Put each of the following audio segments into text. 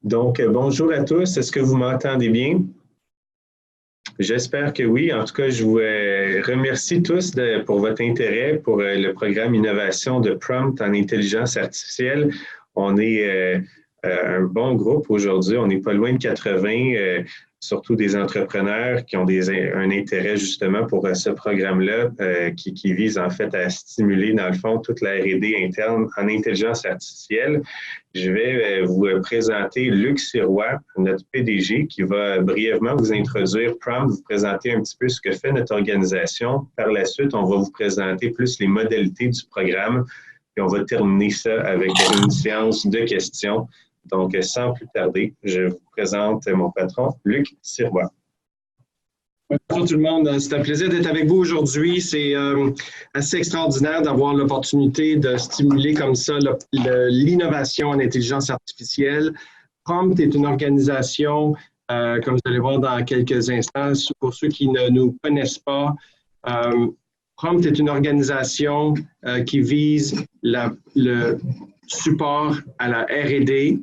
Donc, bonjour à tous. Est-ce que vous m'entendez bien? J'espère que oui. En tout cas, je vous remercie tous pour votre intérêt pour le programme Innovation de Prompt en intelligence artificielle. On est un bon groupe aujourd'hui. On n'est pas loin de 80, surtout des entrepreneurs qui ont un intérêt justement pour ce programme-là qui vise en fait à stimuler dans le fond toute la R&D interne en intelligence artificielle. Je vais vous présenter Luc Sirois, notre PDG, qui va brièvement vous introduire Prompt, vous présenter un petit peu ce que fait notre organisation. Par la suite, on va vous présenter plus les modalités du programme, puis on va terminer ça avec une séance de questions. Donc, sans plus tarder, je vous présente mon patron, Luc Sirois. Bonjour tout le monde, c'est un plaisir d'être avec vous aujourd'hui. C'est assez extraordinaire d'avoir l'opportunité de stimuler comme ça l'innovation en intelligence artificielle. Prompt est une organisation, comme vous allez voir dans quelques instants, pour ceux qui ne nous connaissent pas, Prompt est une organisation qui vise le support à la R&D,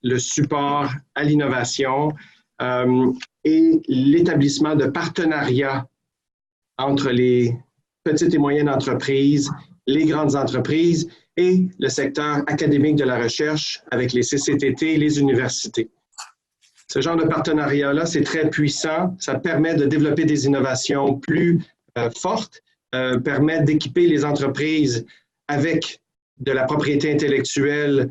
le support à l'innovation et l'établissement de partenariats entre les petites et moyennes entreprises, les grandes entreprises et le secteur académique de la recherche avec les CCTT et les universités. Ce genre de partenariat-là, c'est très puissant. Ça permet de développer des innovations plus fortes, permet d'équiper les entreprises avec de la propriété intellectuelle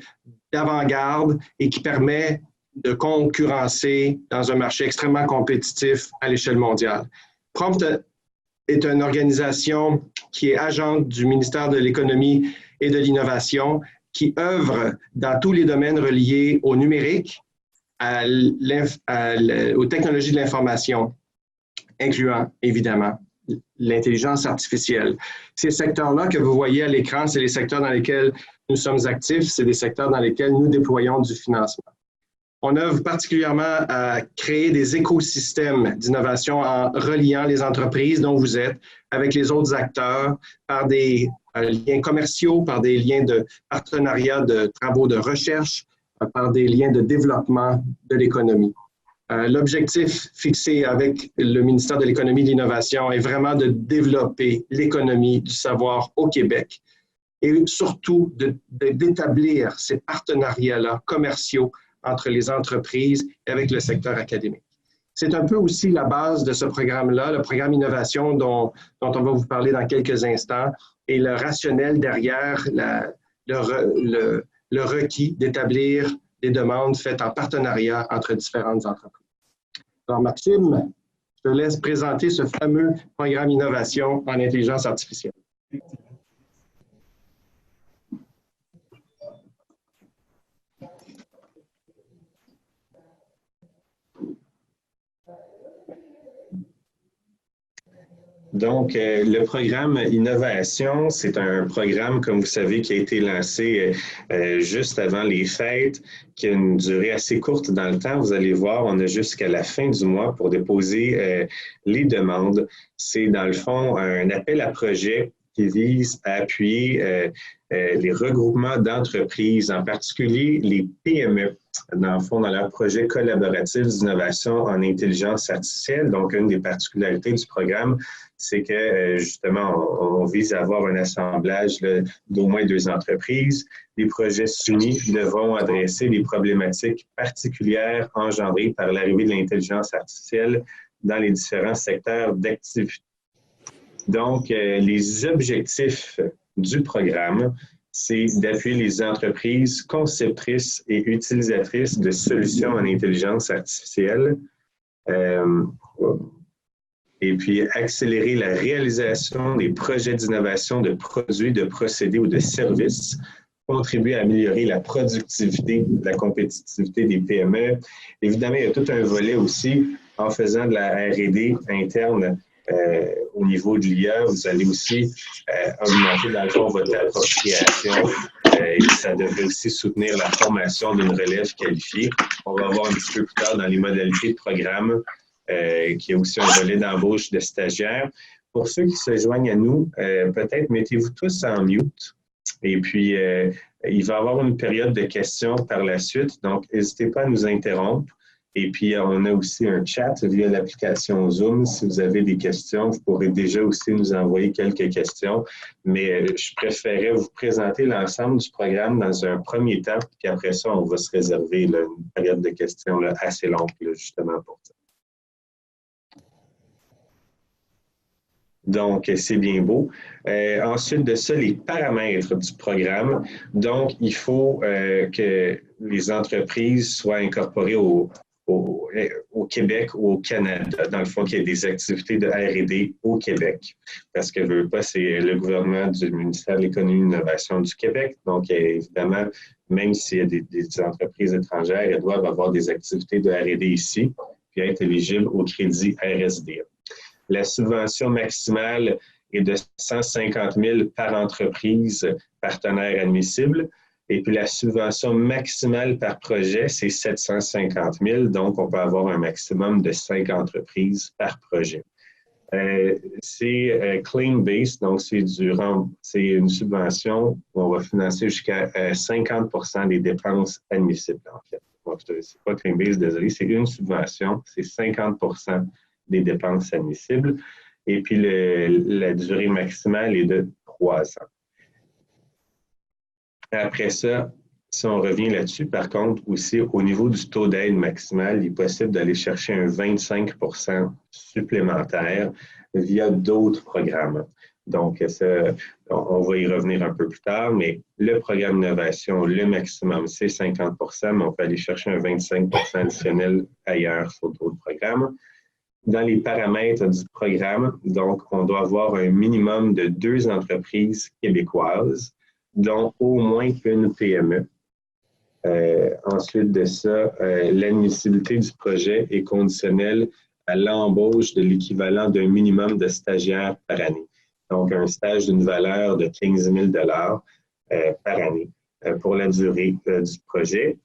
d'avant-garde et qui permet de concurrencer dans un marché extrêmement compétitif à l'échelle mondiale. Prompt est une organisation qui est agente du ministère de l'Économie et de l'Innovation, qui œuvre dans tous les domaines reliés au numérique, aux technologies de l'information, incluant évidemment l'intelligence artificielle. Ces secteurs-là que vous voyez à l'écran, c'est les secteurs dans lesquels nous sommes actifs, c'est des secteurs dans lesquels nous déployons du financement. On œuvre particulièrement à créer des écosystèmes d'innovation en reliant les entreprises dont vous êtes avec les autres acteurs par des liens commerciaux, par des liens de partenariat de travaux de recherche, par des liens de développement de l'économie. L'objectif fixé avec le ministère de l'Économie et de l'Innovation est vraiment de développer l'économie du savoir au Québec et surtout d'établir ces partenariats-là commerciaux entre les entreprises et avec le secteur académique. C'est un peu aussi la base de ce programme-là, le programme Innovation dont on va vous parler dans quelques instants, et le rationnel derrière le requis d'établir des demandes faites en partenariat entre différentes entreprises. Alors Maxime, je te laisse présenter ce fameux programme Innovation en intelligence artificielle. Donc, le programme Innovation, c'est un programme, comme vous savez, qui a été lancé juste avant les fêtes, qui a une durée assez courte dans le temps. Vous allez voir, on a jusqu'à la fin du mois pour déposer les demandes. C'est, dans le fond, un appel à projet qui vise à appuyer les regroupements d'entreprises, en particulier les PME, dans le fond, dans leur projet collaboratif d'innovation en intelligence artificielle. Donc, une des particularités du programme, c'est que, justement, on vise à avoir un assemblage d'au moins 2 entreprises. Les projets soumis devront adresser des problématiques particulières engendrées par l'arrivée de l'intelligence artificielle dans les différents secteurs d'activité. Donc, les objectifs du programme, c'est d'appuyer les entreprises conceptrices et utilisatrices de solutions en intelligence artificielle, et puis accélérer la réalisation des projets d'innovation de produits, de procédés ou de services, contribuer à améliorer la productivité, la compétitivité des PME. Évidemment, il y a tout un volet aussi en faisant de la R&D interne au niveau de l'IA. Vous allez aussi augmenter dans le fond votre appropriation et ça devrait aussi soutenir la formation d'une relève qualifiée. On va voir un petit peu plus tard dans les modalités de programme qu'il y a aussi un volet d'embauche de stagiaires. Pour ceux qui se joignent à nous, peut-être mettez-vous tous en mute et puis Il va y avoir une période de questions par la suite, donc n'hésitez pas à nous interrompre. Et puis, on a aussi un chat via l'application Zoom. Si vous avez des questions, vous pourrez déjà aussi nous envoyer quelques questions. Mais je préférais vous présenter l'ensemble du programme dans un premier temps, puis après ça, on va se réserver là, une période de questions là, assez longue, là, justement pour ça. Donc, c'est bien beau. Ensuite de ça, les paramètres du programme. Donc, il faut que les entreprises soient incorporées au Québec ou au Canada. Dans le fond, qu'il y ait des activités de R&D au Québec. Parce que, veut pas, c'est le gouvernement du ministère de l'Économie et de l'Innovation du Québec. Donc, évidemment, même s'il y a des entreprises étrangères, elles doivent avoir des activités de R&D ici, puis être éligibles au crédit RSD. La subvention maximale est de 150 000 par entreprise partenaire admissible. Et puis la subvention maximale par projet, c'est 750 000. Donc, on peut avoir un maximum de 5 entreprises par projet. C'est claim-based, donc c'est une subvention où on va financer jusqu'à 50 des dépenses admissibles, en fait. Donc, c'est pas claim-based, désolé, c'est une subvention, c'est 50 des dépenses admissibles. Et puis, la durée maximale est de 3 ans. Après ça, si on revient là-dessus, par contre, aussi, au niveau du taux d'aide maximal, il est possible d'aller chercher un 25 supplémentaire via d'autres programmes. Donc, ça, on va y revenir un peu plus tard, mais le programme d'innovation, le maximum, c'est 50 mais on peut aller chercher un 25 additionnel ailleurs sur d'autres programmes. Dans les paramètres du programme, donc, on doit avoir un minimum de 2 entreprises québécoises, dont au moins une PME. Ensuite de ça, l'admissibilité du projet est conditionnelle à l'embauche de l'équivalent d'un minimum de stagiaires par année. Donc, un stage d'une valeur de 15 000 par année pour la durée du projet.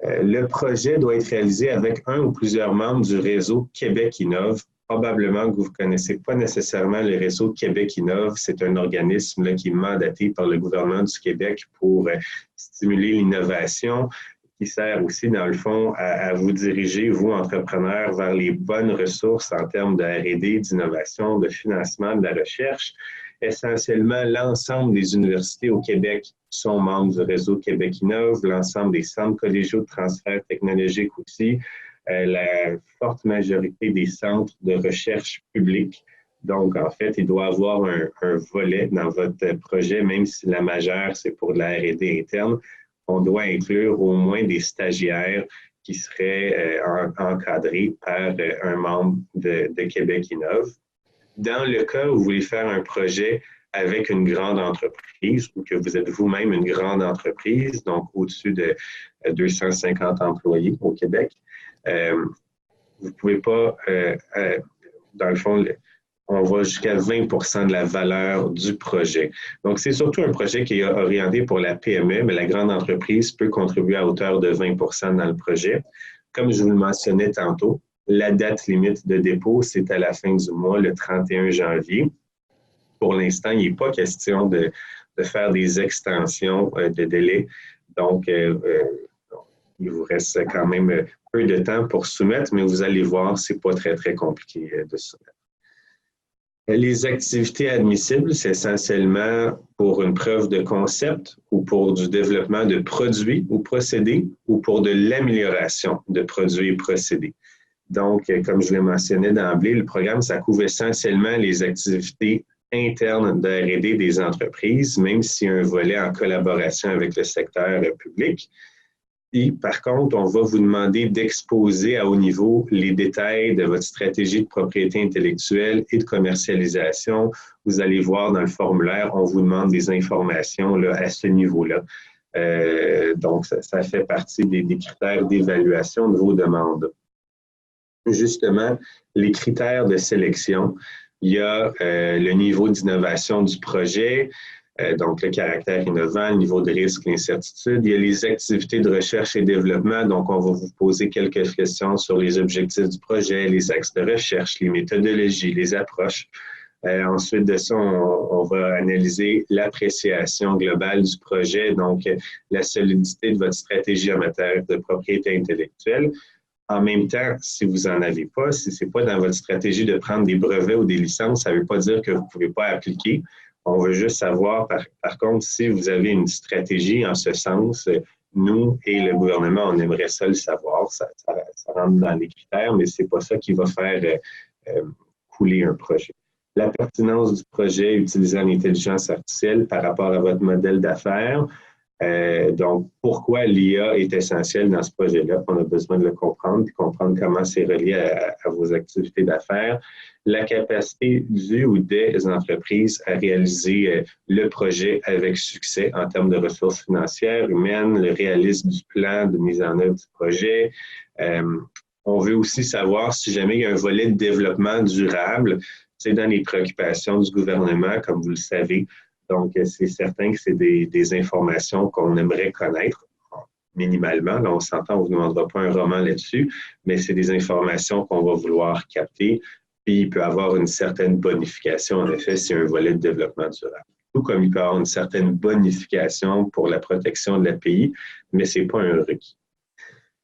Le projet doit être réalisé avec un ou plusieurs membres du réseau Québec Innove. Probablement que vous ne connaissez pas nécessairement le réseau Québec Innove. C'est un organisme là, qui est mandaté par le gouvernement du Québec pour stimuler l'innovation, qui sert aussi, dans le fond, à vous diriger, vous, entrepreneurs, vers les bonnes ressources en termes de R&D, d'innovation, de financement, de la recherche. Essentiellement, l'ensemble des universités au Québec sont membres du réseau Québec Innove, l'ensemble des centres collégiaux de transfert technologique aussi, la forte majorité des centres de recherche publique. Donc, en fait, il doit y avoir un volet dans votre projet, même si la majeure, c'est pour de la R&D interne. On doit inclure au moins des stagiaires qui seraient encadrés par un membre de Québec Innove. Dans le cas où vous voulez faire un projet avec une grande entreprise ou que vous êtes vous-même une grande entreprise, donc au-dessus de 250 employés au Québec, vous ne pouvez pas, dans le fond, on va jusqu'à 20 de la valeur du projet. Donc, c'est surtout un projet qui est orienté pour la PME, mais la grande entreprise peut contribuer à hauteur de 20 dans le projet. Comme je vous le mentionnais tantôt, la date limite de dépôt, c'est à la fin du mois, le 31 janvier. Pour l'instant, il n'est pas question de faire des extensions de délai. Donc, il vous reste quand même peu de temps pour soumettre, mais vous allez voir, ce n'est pas très, très compliqué de soumettre. Les activités admissibles, c'est essentiellement pour une preuve de concept ou pour du développement de produits ou procédés ou pour de l'amélioration de produits et procédés. Donc, comme je l'ai mentionné d'emblée, le programme, ça couvre essentiellement les activités internes de R&D des entreprises, même s'il y a un volet en collaboration avec le secteur public. Et par contre, on va vous demander d'exposer à haut niveau les détails de votre stratégie de propriété intellectuelle et de commercialisation. Vous allez voir dans le formulaire, on vous demande des informations là, à ce niveau-là. Donc, ça fait partie des critères d'évaluation de vos demandes. Justement, les critères de sélection, il y a le niveau d'innovation du projet, donc le caractère innovant, le niveau de risque, l'incertitude. Il y a les activités de recherche et développement, donc on va vous poser quelques questions sur les objectifs du projet, les axes de recherche, les méthodologies, les approches. Ensuite de ça, on va analyser l'appréciation globale du projet, donc la solidité de votre stratégie en matière de propriété intellectuelle. En même temps, si vous n'en avez pas, si ce n'est pas dans votre stratégie de prendre des brevets ou des licences, ça ne veut pas dire que vous ne pouvez pas appliquer. On veut juste savoir, par contre, si vous avez une stratégie en ce sens, nous et le gouvernement, on aimerait ça le savoir. Ça rentre dans les critères, mais ce n'est pas ça qui va faire couler un projet. La pertinence du projet utilisant l'intelligence artificielle par rapport à votre modèle d'affaires. Donc, pourquoi l'IA est essentielle dans ce projet-là? On a besoin de le comprendre, puis comprendre comment c'est relié à vos activités d'affaires. La capacité du ou des entreprises à réaliser le projet avec succès en termes de ressources financières, humaines, le réalisme du plan de mise en œuvre du projet. On veut aussi savoir si jamais il y a un volet de développement durable. C'est dans les préoccupations du gouvernement, comme vous le savez. Donc, c'est certain que c'est des informations qu'on aimerait connaître minimalement. Là, on s'entend, on ne vous demandera pas un roman là-dessus, mais c'est des informations qu'on va vouloir capter. Puis, il peut y avoir une certaine bonification, en effet, s'il y a un volet de développement durable. Tout comme il peut y avoir une certaine bonification pour la protection de l'API, mais ce n'est pas un requis.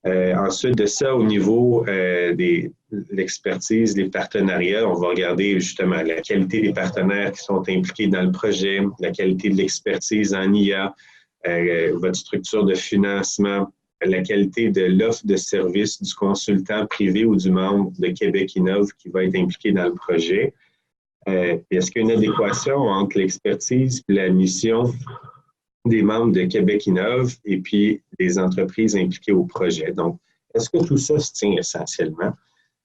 Ensuite de ça, au niveau de l'expertise, des partenariats, on va regarder justement la qualité des partenaires qui sont impliqués dans le projet, la qualité de l'expertise en IA, votre structure de financement, la qualité de l'offre de service du consultant privé ou du membre de Québec Innove qui va être impliqué dans le projet. Est-ce qu'il y a une adéquation entre l'expertise et la mission des membres de Québec Innove et puis des entreprises impliquées au projet? Donc, est-ce que tout ça se tient essentiellement?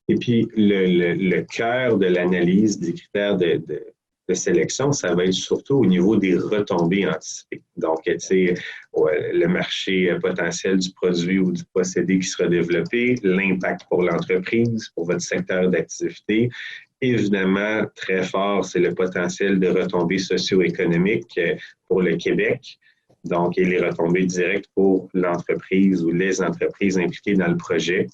Et puis, le cœur de l'analyse des critères de sélection, ça va être surtout au niveau des retombées anticipées. Donc, tu sais, le marché potentiel du produit ou du procédé qui sera développé, l'impact pour l'entreprise, pour votre secteur d'activité. Évidemment, très fort, c'est le potentiel de retombées socio-économiques pour le Québec. Donc, et les retombées directes pour l'entreprise ou les entreprises impliquées dans le projet.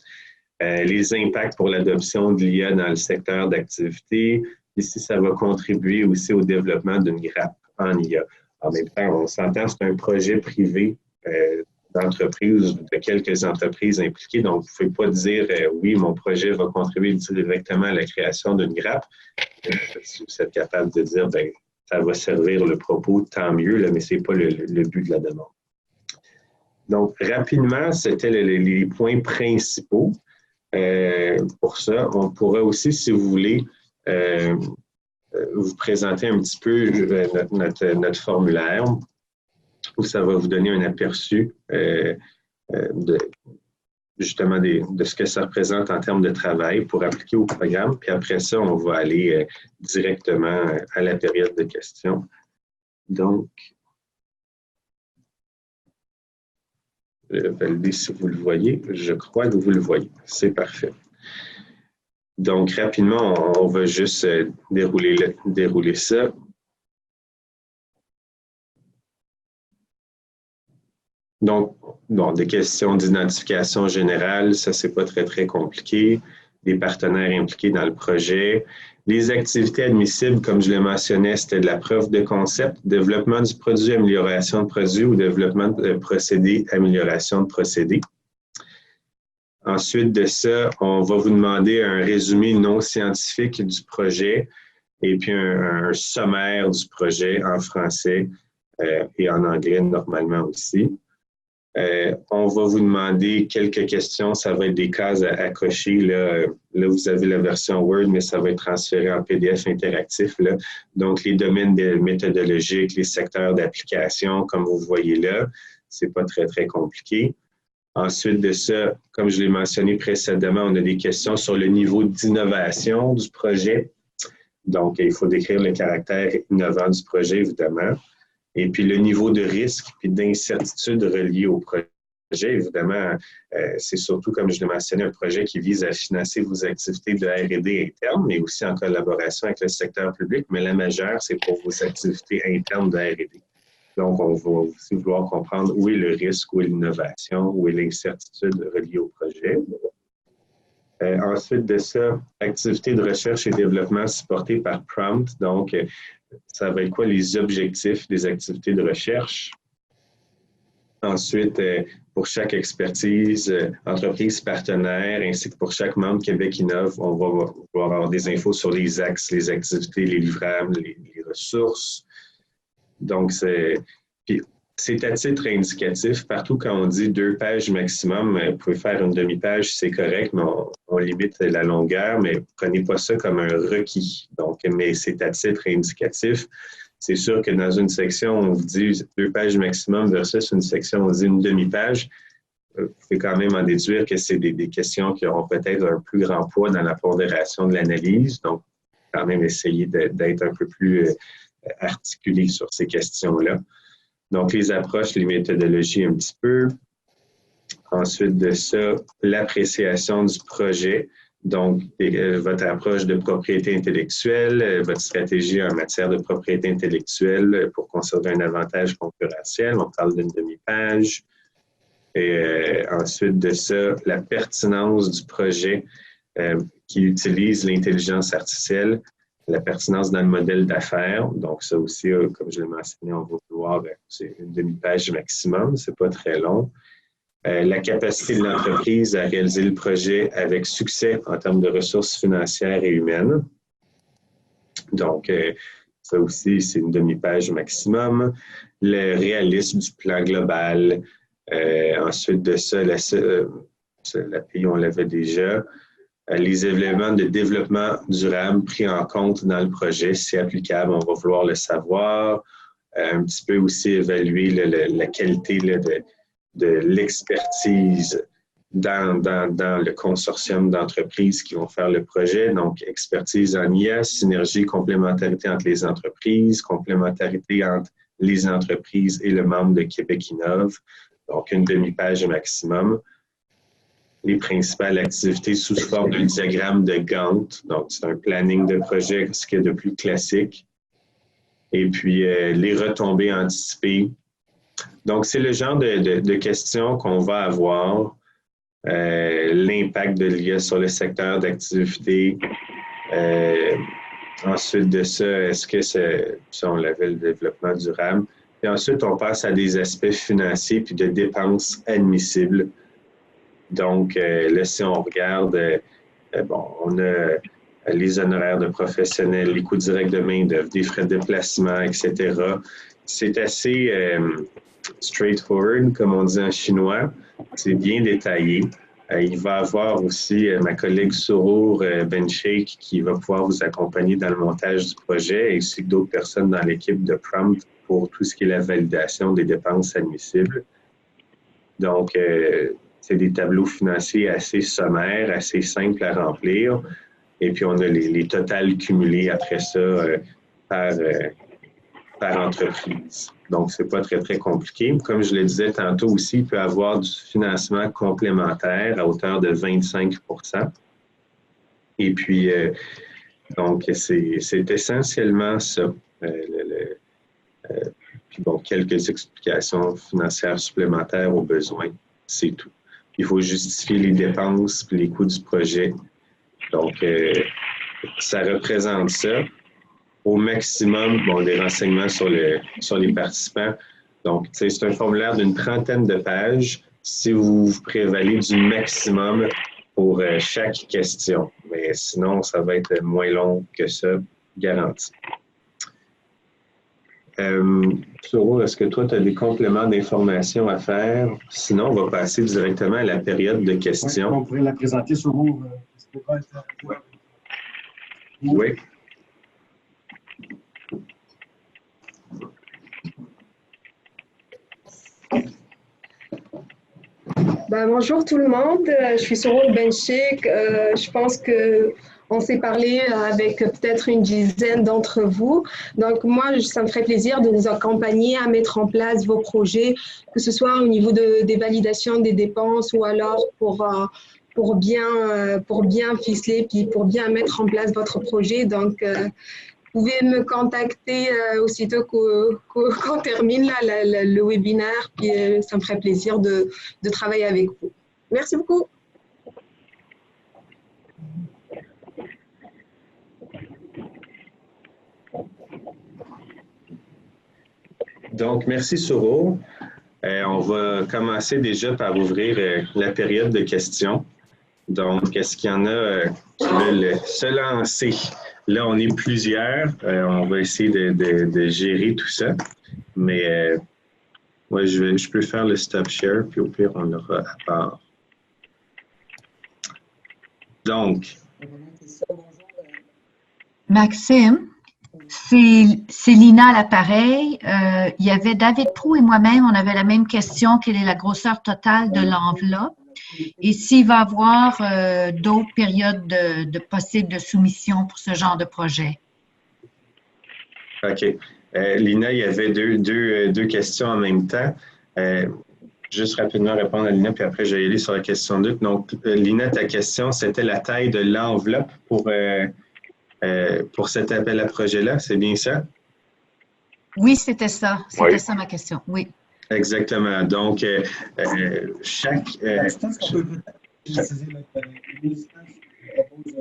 Les impacts pour l'adoption de l'IA dans le secteur d'activité. Ici, ça va contribuer aussi au développement d'une grappe en IA. En même temps, on s'entend, c'est un projet privé d'entreprise, de quelques entreprises impliquées. Donc, vous ne pouvez pas dire oui, mon projet va contribuer directement à la création d'une grappe. Si vous êtes capable de dire, bien, ça va servir le propos, tant mieux, là, mais ce n'est pas le but de la demande. Donc, rapidement, c'était les points principaux. Pour ça, on pourrait aussi, si vous voulez, vous présenter un petit peu notre formulaire, où ça va vous donner un aperçu justement de ce que ça représente en termes de travail pour appliquer au programme. Puis après ça, on va aller directement à la période de questions. Donc, je vais valider si vous le voyez. Je crois que vous le voyez. C'est parfait. Donc, rapidement, on va juste dérouler ça. Donc, bon, des questions d'identification générale, ça, c'est pas très, très compliqué. Des partenaires impliqués dans le projet. Les activités admissibles, comme je le mentionnais, c'était de la preuve de concept, développement du produit, amélioration de produit ou développement de procédé, amélioration de procédé. Ensuite de ça, on va vous demander un résumé non scientifique du projet et puis un sommaire du projet en français et en anglais normalement aussi. On va vous demander quelques questions. Ça va être des cases à cocher. Là, vous avez la version Word, mais ça va être transféré en PDF interactif. Là. Donc, les domaines méthodologiques, les secteurs d'application, comme vous voyez là, c'est pas très, très compliqué. Ensuite de ça, comme je l'ai mentionné précédemment, on a des questions sur le niveau d'innovation du projet. Donc, il faut décrire le caractère innovant du projet, évidemment. Et puis, le niveau de risque et d'incertitude relié au projet, évidemment, c'est surtout, comme je l'ai mentionné, un projet qui vise à financer vos activités de R&D interne, mais aussi en collaboration avec le secteur public. Mais la majeure, c'est pour vos activités internes de R&D. Donc, on va aussi vouloir comprendre où est le risque, où est l'innovation, où est l'incertitude reliée au projet. Ensuite de ça, activités de recherche et développement supportées par Prompt. Donc, ça va être quoi les objectifs des activités de recherche? Ensuite, pour chaque expertise, entreprise partenaire, ainsi que pour chaque membre Québec Innove, on va avoir des infos sur les axes, les activités, les livrables, les ressources. Donc, c'est à titre indicatif. Partout quand on dit 2 pages maximum, vous pouvez faire une demi-page, c'est correct, mais on limite la longueur, mais prenez pas ça comme un requis. Donc, mais c'est à titre indicatif. C'est sûr que dans une section, on vous dit 2 pages maximum versus une section, on dit une demi-page. Vous pouvez quand même en déduire que c'est des questions qui auront peut-être un plus grand poids dans la pondération de l'analyse. Donc, quand même essayer d'être un peu plus articulé sur ces questions-là. Donc, les approches, les méthodologies un petit peu. Ensuite de ça, l'appréciation du projet. Donc, votre approche de propriété intellectuelle, votre stratégie en matière de propriété intellectuelle pour conserver un avantage concurrentiel. On parle d'une demi-page. Et ensuite de ça, la pertinence du projet qui utilise l'intelligence artificielle, la pertinence dans le modèle d'affaires. Donc, ça aussi, comme je l'ai mentionné, on va vouloir, c'est une demi-page maximum, c'est pas très long. La capacité de l'entreprise à réaliser le projet avec succès en termes de ressources financières et humaines. Donc, ça aussi, c'est une demi-page maximum. Le réalisme du plan global. Ensuite de ça, l'API, on l'avait déjà. Les éléments de développement durable pris en compte dans le projet, si applicable, on va vouloir le savoir. Un petit peu aussi évaluer la qualité de l'expertise dans le consortium d'entreprises qui vont faire le projet. Donc, expertise en IA, synergie, complémentarité entre les entreprises, complémentarité entre les entreprises et le membre de Québec Innove. Donc, une demi-page maximum. Les principales activités sous forme d'un diagramme de Gantt. Donc, c'est un planning de projet, ce qui est de plus classique. Et puis, les retombées anticipées. Donc, c'est le genre de questions qu'on va avoir. L'impact de l'IA sur le secteur d'activité. Ensuite de ça, est-ce que ça, on l'avait le développement durable. Et ensuite, on passe à des aspects financiers puis de dépenses admissibles. Donc, là, si on regarde, on a les honoraires de professionnels, les coûts directs de main-d'œuvre, des frais de déplacement, etc. C'est assez straightforward, comme on dit en chinois. C'est bien détaillé. Il va y avoir aussi ma collègue Sourour Bencheikh qui va pouvoir vous accompagner dans le montage du projet, ainsi que d'autres personnes dans l'équipe de Prompt pour tout ce qui est la validation des dépenses admissibles. Donc, c'est des tableaux financiers assez sommaires, assez simples à remplir. Et puis, on a les totals cumulés après ça par entreprise. Donc, ce n'est pas très, très compliqué. Comme je le disais tantôt aussi, il peut y avoir du financement complémentaire à hauteur de 25 %. Et puis, donc, c'est essentiellement ça. Puis bon, quelques explications financières supplémentaires aux besoins, c'est tout. Il faut justifier les dépenses et les coûts du projet. Donc, ça représente ça. Au maximum, des renseignements sur les participants. Donc, c'est un formulaire d'une 30aine de pages si vous vous prévalez du maximum pour chaque question. Mais sinon, ça va être moins long que ça, garanti. Sourour, est-ce que toi, tu as des compléments d'informations à faire? Sinon, on va passer directement à la période de questions. Oui, on pourrait la présenter, Sourour. Oui. Bonjour tout le monde, je suis Sourour Bencheikh. Je pense qu'on s'est parlé avec peut-être une dizaine d'entre vous. Donc moi, ça me ferait plaisir de vous accompagner à mettre en place vos projets, que ce soit au niveau des validations des dépenses ou alors pour bien ficeler puis pour bien mettre en place votre projet. Donc, vous pouvez me contacter aussitôt qu'on termine le webinaire, puis ça me ferait plaisir de travailler avec vous. Merci beaucoup. Donc, merci Souro. On va commencer déjà par ouvrir la période de questions. Donc, est-ce qu'il y en a qui veulent se lancer? Là, on est plusieurs. On va essayer de gérer tout ça. Mais ouais, je peux faire le stop share, puis au pire, on l'aura à part. Donc. Maxime, c'est Lina à l'appareil. Il y avait David Proulx et moi-même, on avait la même question. Quelle est la grosseur totale de l'enveloppe? Et s'il va y avoir d'autres périodes de possibles de soumission pour ce genre de projet? OK. Lina, il y avait deux questions en même temps. Juste rapidement répondre à Lina, puis après, je vais y aller sur la question 2. Donc, Lina, ta question, c'était la taille de l'enveloppe pour cet appel à projet-là, c'est bien ça? Oui, c'était ça. C'était ça ma question, oui. Exactement. Donc, chaque... Je pense qu'on peut préciser le ministère propose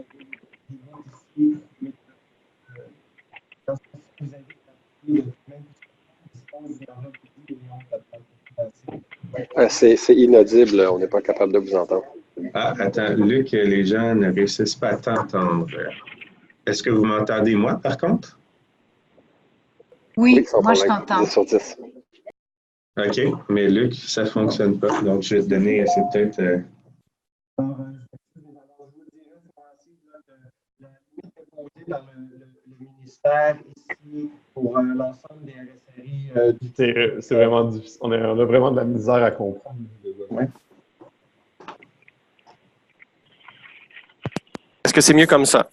ici, c'est inaudible, on n'est pas capable de vous entendre. Ah, attends, Luc, les gens ne réussissent pas à t'entendre. Est-ce que vous m'entendez, moi, par contre? Oui, moi, je t'entends. 10 sur 10. OK, mais Luc, ça ne fonctionne pas. Donc, je vais te donner, c'est peut-être... Alors, je vous dirais, la limite proposée dans le ministère ici pour l'ensemble des RSRI. C'est vraiment difficile. On a vraiment de la misère à comprendre. Ouais. Est-ce que c'est mieux comme ça?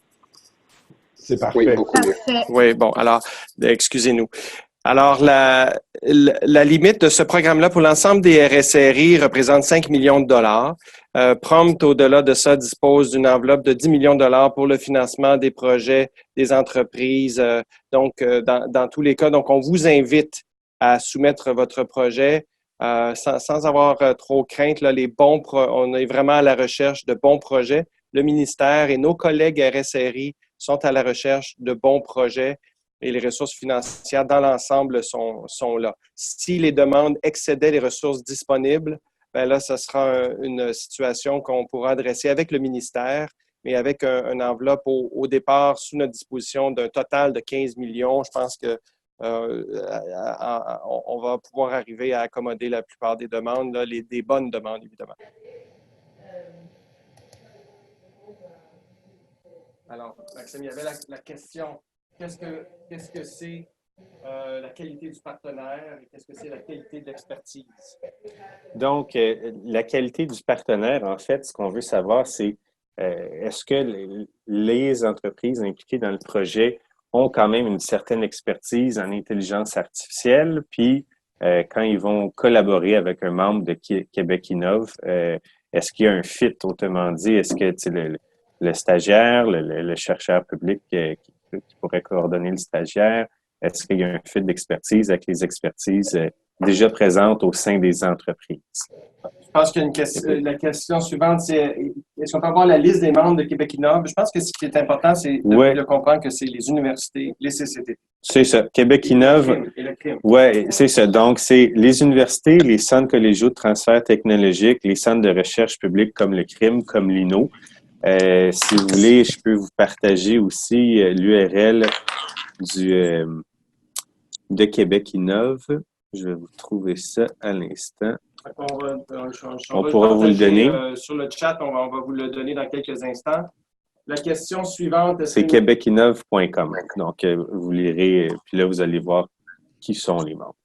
C'est parfait. Oui, beaucoup mieux. Oui, bon, alors, excusez-nous. Alors, la limite de ce programme-là pour l'ensemble des RSRI représente 5 millions de dollars. Prompt, au-delà de ça, dispose d'une enveloppe de 10 millions de dollars pour le financement des projets, des entreprises. Donc, dans tous les cas, donc on vous invite à soumettre votre projet sans avoir trop crainte. Là, on est vraiment à la recherche de bons projets. Le ministère et nos collègues RSRI sont à la recherche de bons projets. Et les ressources financières dans l'ensemble sont là. Si les demandes excédaient les ressources disponibles, bien là, ce sera une situation qu'on pourra adresser avec le ministère, mais avec une enveloppe au départ sous notre disposition d'un total de 15 millions. Je pense que on va pouvoir arriver à accommoder la plupart des demandes, là, des bonnes demandes, évidemment. Alors, Maxime, il y avait la question. Qu'est-ce que c'est la qualité du partenaire et qu'est-ce que c'est la qualité de l'expertise? Donc, la qualité du partenaire, en fait, ce qu'on veut savoir, c'est est-ce que les entreprises impliquées dans le projet ont quand même une certaine expertise en intelligence artificielle, puis quand ils vont collaborer avec un membre de Québec Innove, est-ce qu'il y a un fit, autrement dit? Est-ce que le stagiaire, le chercheur public qui pourrait coordonner le stagiaire, est-ce qu'il y a un fit d'expertise avec les expertises déjà présentes au sein des entreprises? Je pense que la question suivante, c'est est-ce qu'on peut avoir la liste des membres de Québec Innove? Je pense que ce qui est important, c'est de comprendre que c'est les universités, les CCT. C'est ça. Québec Innove. Oui, c'est ça. Donc, c'est les universités, les centres collégiaux de transfert technologique, les centres de recherche publique comme le CRIM, comme l'INO. Si vous voulez, je peux vous partager aussi l'URL de Québec Innove. Je vais vous trouver ça à l'instant. On pourra vous le donner. Sur le chat, on va vous le donner dans quelques instants. La question suivante... C'est québecinnove.com. Donc, vous lirez, puis là, vous allez voir qui sont les membres.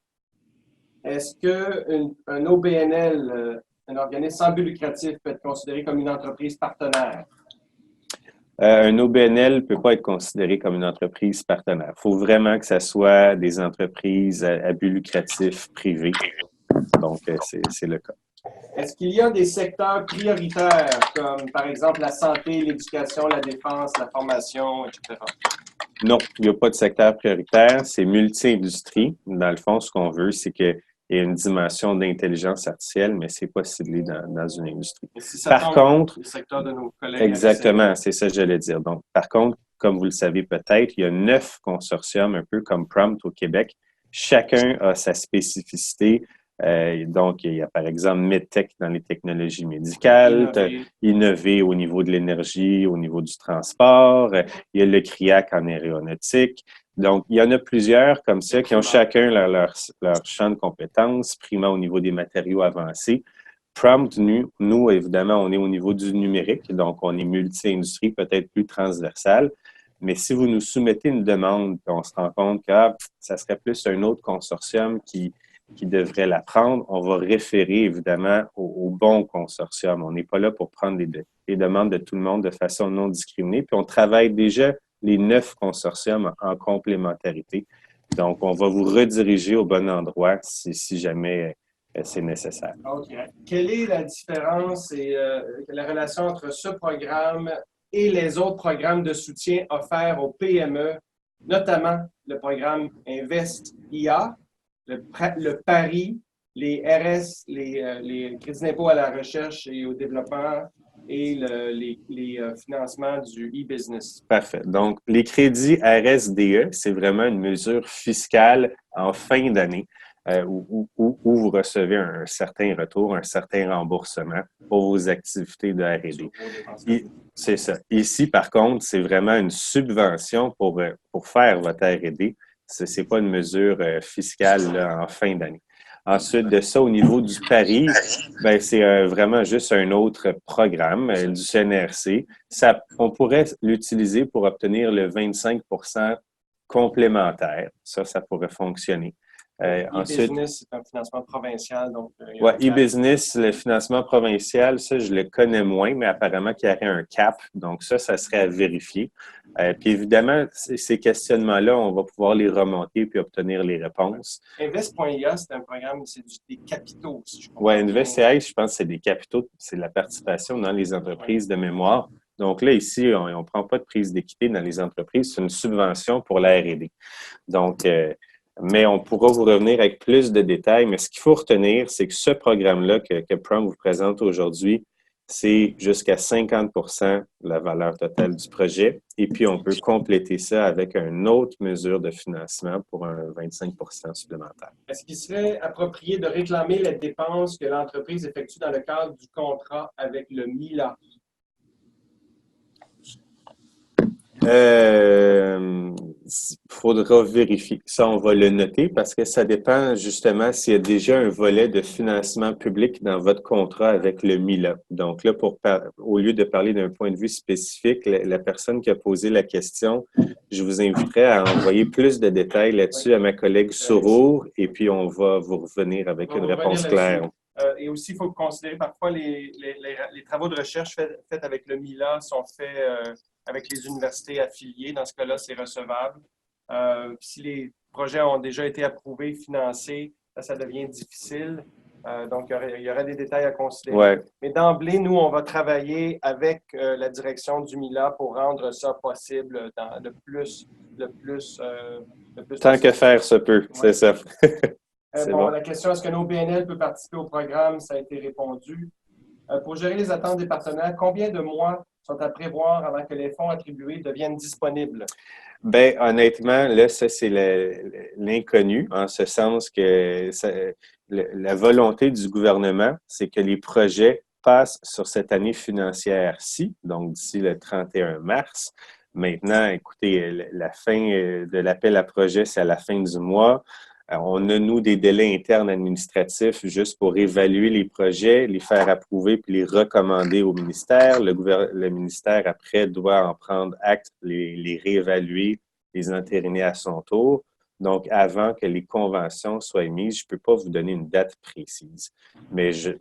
Est-ce qu'un OBNL, un organisme sans but lucratif, peut être considéré comme une entreprise partenaire? Un OBNL ne peut pas être considéré comme une entreprise partenaire. Il faut vraiment que ce soit des entreprises à but lucratif privées. Donc, c'est le cas. Est-ce qu'il y a des secteurs prioritaires, comme par exemple la santé, l'éducation, la défense, la formation, etc.? Non, il n'y a pas de secteur prioritaire. C'est multi-industrie. Dans le fond, ce qu'on veut, c'est qu'il y ait une dimension d'intelligence artificielle, mais ce n'est pas ciblé dans une industrie. Par contre, le secteur de nos collègues. Exactement, c'est ça que j'allais dire. Donc, par contre, comme vous le savez peut-être, il y a 9 consortiums, un peu comme Prompt au Québec. Chacun a sa spécificité. Donc, il y a par exemple MedTech dans les technologies médicales, Innover au niveau de l'énergie, au niveau du transport, il y a le CRIAC en aéronautique. Donc, il y en a plusieurs comme ça qui ont chacun leur champ de compétences, Prima au niveau des matériaux avancés. Prompt, nous, évidemment, on est au niveau du numérique, donc on est multi-industrie, peut-être plus transversal. Mais si vous nous soumettez une demande, on se rend compte que ça serait plus un autre consortium qui devrait la prendre, on va référer évidemment au bon consortium. On n'est pas là pour prendre les demandes de tout le monde de façon non discriminée. Puis on travaille déjà les 9 consortiums en complémentarité. Donc, on va vous rediriger au bon endroit si jamais c'est nécessaire. OK. Quelle est la différence et la relation entre ce programme et les autres programmes de soutien offerts aux PME, notamment le programme Invest-IA, le PARI, les RS, les crédits d'impôt à la recherche et au développement et les financements du e-business? Parfait. Donc, les crédits RSDE, c'est vraiment une mesure fiscale en fin d'année où vous recevez un certain retour, un certain remboursement pour vos activités de R&D. C'est ça. Ici, par contre, c'est vraiment une subvention pour faire votre R&D. Ce n'est pas une mesure fiscale là, en fin d'année. Ensuite de ça, au niveau du PARI, ben, c'est vraiment juste un autre programme du CNRC. On pourrait l'utiliser pour obtenir le 25 % complémentaire. Ça pourrait fonctionner. E-business, c'est un financement provincial. Oui, e-business, le financement provincial, ça, je le connais moins, mais apparemment qu'il y aurait un cap. Donc, ça serait à vérifier. Puis évidemment, ces questionnements-là, on va pouvoir les remonter puis obtenir les réponses. Invest.ia, c'est un programme, c'est des capitaux, si je comprends. Oui, Invest.ia, je pense que c'est des capitaux, c'est la participation dans les entreprises de mémoire. Donc là, ici, on ne prend pas de prise d'équité dans les entreprises, c'est une subvention pour la R&D. Donc, mais on pourra vous revenir avec plus de détails. Mais ce qu'il faut retenir, c'est que ce programme-là que Prom vous présente aujourd'hui, c'est jusqu'à 50 % la valeur totale du projet. Et puis, on peut compléter ça avec une autre mesure de financement pour un 25 % supplémentaire. Est-ce qu'il serait approprié de réclamer les dépenses que l'entreprise effectue dans le cadre du contrat avec le MILA? Faudra vérifier. Ça, on va le noter parce que ça dépend justement s'il y a déjà un volet de financement public dans votre contrat avec le MILA. Donc là, au lieu de parler d'un point de vue spécifique, la personne qui a posé la question, je vous inviterai à envoyer plus de détails là-dessus à ma collègue Sourour et puis on va vous revenir avec une réponse claire. Et aussi, il faut considérer parfois les travaux de recherche faits avec le MILA sont faits avec les universités affiliées. Dans ce cas-là, c'est recevable. Si les projets ont déjà été approuvés, financés, ça devient difficile. Donc, il y aurait des détails à considérer. Ouais. Mais d'emblée, nous, on va travailler avec la direction du MILA pour rendre ça possible le plus Tant que faire se peut, ouais. C'est ça. Bon. La question, est-ce que nos BNL peut participer au programme? Ça a été répondu. Pour gérer les attentes des partenaires, combien de mois sont à prévoir avant que les fonds attribués deviennent disponibles? Bien, honnêtement, là, ça, c'est l'inconnu, en ce sens que la volonté du gouvernement, c'est que les projets passent sur cette année financière-ci, donc d'ici le 31 mars. Maintenant, écoutez, la fin de l'appel à projet, c'est à la fin du mois. On a, nous, des délais internes administratifs juste pour évaluer les projets, les faire approuver puis les recommander au ministère. Le ministère, après, doit en prendre acte, les réévaluer, les entériner à son tour. Donc, avant que les conventions soient émises, je ne peux pas vous donner une date précise. Mais je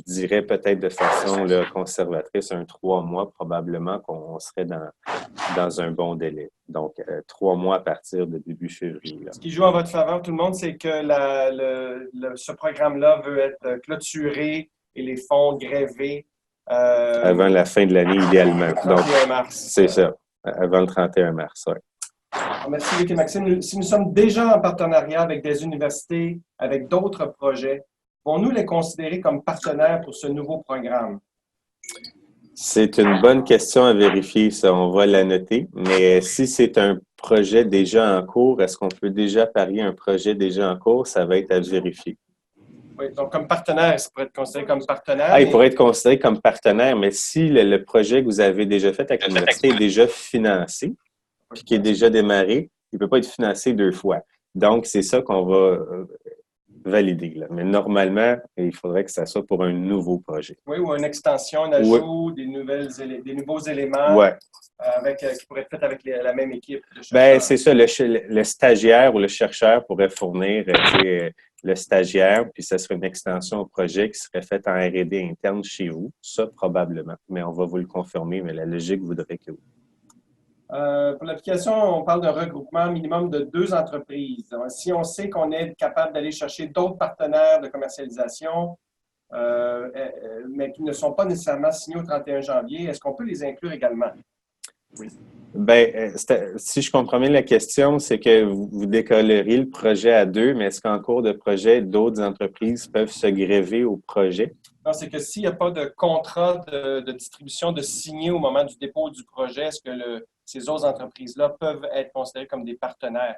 dirais peut-être de façon là, conservatrice, 3 mois, probablement qu'on serait dans un bon délai. Donc, 3 mois à partir de début février. Là. Ce qui joue en votre faveur, tout le monde, c'est que ce programme-là veut être clôturé et les fonds grevés. Avant la fin de l'année, idéalement. Le 31 mars. C'est ça, avant le 31 mars, oui. Merci, Luc et Maxime. Si nous sommes déjà en partenariat avec des universités, avec d'autres projets, vont-nous les considérer comme partenaires pour ce nouveau programme? C'est une bonne question à vérifier, ça. On va la noter. Mais si c'est un projet déjà en cours, est-ce qu'on peut déjà parier un projet déjà en cours? Ça va être à vérifier. Oui, donc comme partenaire, ça pourrait être considéré comme partenaire. Ah, il pourrait être considéré comme partenaire, mais si le projet que vous avez déjà fait avec l'université est déjà financé, puis qui est déjà démarré, il ne peut pas être financé 2 fois. Donc, c'est ça qu'on va valider. Là. Mais normalement, il faudrait que ça soit pour un nouveau projet. Oui, ou une extension, un ajout, des nouveaux éléments Ouais. Qui pourraient être faits avec la même équipe. Ben, c'est ça. Le stagiaire ou le chercheur pourrait fournir le stagiaire, puis ça serait une extension au projet qui serait faite en R&D interne chez vous. Ça, probablement. Mais on va vous le confirmer, mais la logique voudrait que oui. Pour l'application, on parle d'un regroupement minimum de 2 entreprises. Alors, si on sait qu'on est capable d'aller chercher d'autres partenaires de commercialisation, mais qui ne sont pas nécessairement signés au 31 janvier, est-ce qu'on peut les inclure également? Oui. Bien, si je comprends bien la question, c'est que vous décolleriez le projet à 2, mais est-ce qu'en cours de projet, d'autres entreprises peuvent se greffer au projet? Non, c'est que s'il n'y a pas de contrat de distribution de signé au moment du dépôt du projet, est-ce que ces autres entreprises-là peuvent être considérées comme des partenaires?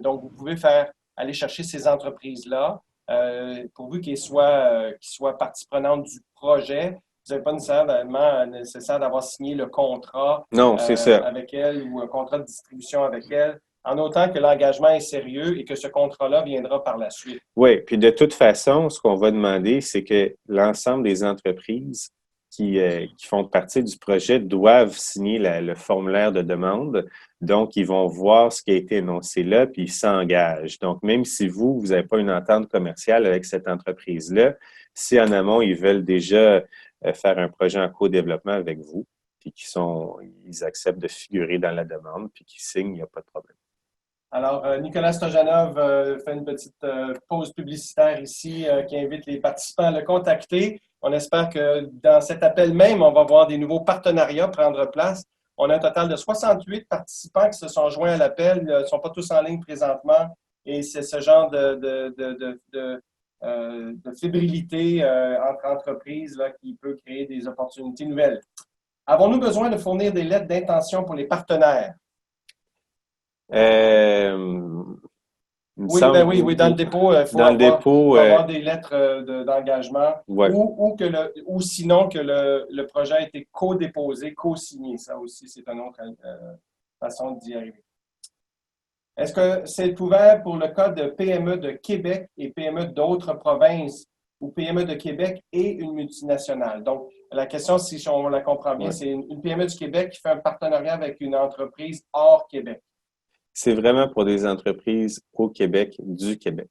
Donc, vous pouvez aller chercher ces entreprises-là, pourvu qu'elles soient partie prenante du projet. Vous n'avez pas nécessaire d'avoir signé le contrat Non, c'est ça. avec elles ou un contrat de distribution avec elles, en autant que l'engagement est sérieux et que ce contrat-là viendra par la suite. Oui, puis de toute façon, ce qu'on va demander, c'est que l'ensemble des entreprises qui font partie du projet doivent signer le formulaire de demande. Donc, ils vont voir ce qui a été énoncé là, puis ils s'engagent. Donc, même si vous n'avez pas une entente commerciale avec cette entreprise-là, si en amont, ils veulent déjà faire un projet en co-développement avec vous, puis ils acceptent de figurer dans la demande, puis qu'ils signent, il n'y a pas de problème. Alors, Nicolas Stojanov fait une petite pause publicitaire ici qui invite les participants à le contacter. On espère que dans cet appel même, on va voir des nouveaux partenariats prendre place. On a un total de 68 participants qui se sont joints à l'appel. Ils ne sont pas tous en ligne présentement. Et c'est ce genre de fébrilité entre entreprises là, qui peut créer des opportunités nouvelles. Avons-nous besoin de fournir des lettres d'intention pour les partenaires? Oui, dans le dépôt, il faut avoir des lettres d'engagement ouais. ou sinon que le projet a été co-déposé, co-signé. Ça aussi, c'est une autre façon d'y arriver. Est-ce que c'est ouvert pour le cas de PME de Québec et PME d'autres provinces ou PME de Québec et une multinationale? Donc, la question, si on la comprend bien, c'est une PME du Québec qui fait un partenariat avec une entreprise hors Québec. C'est vraiment pour des entreprises au Québec, du Québec.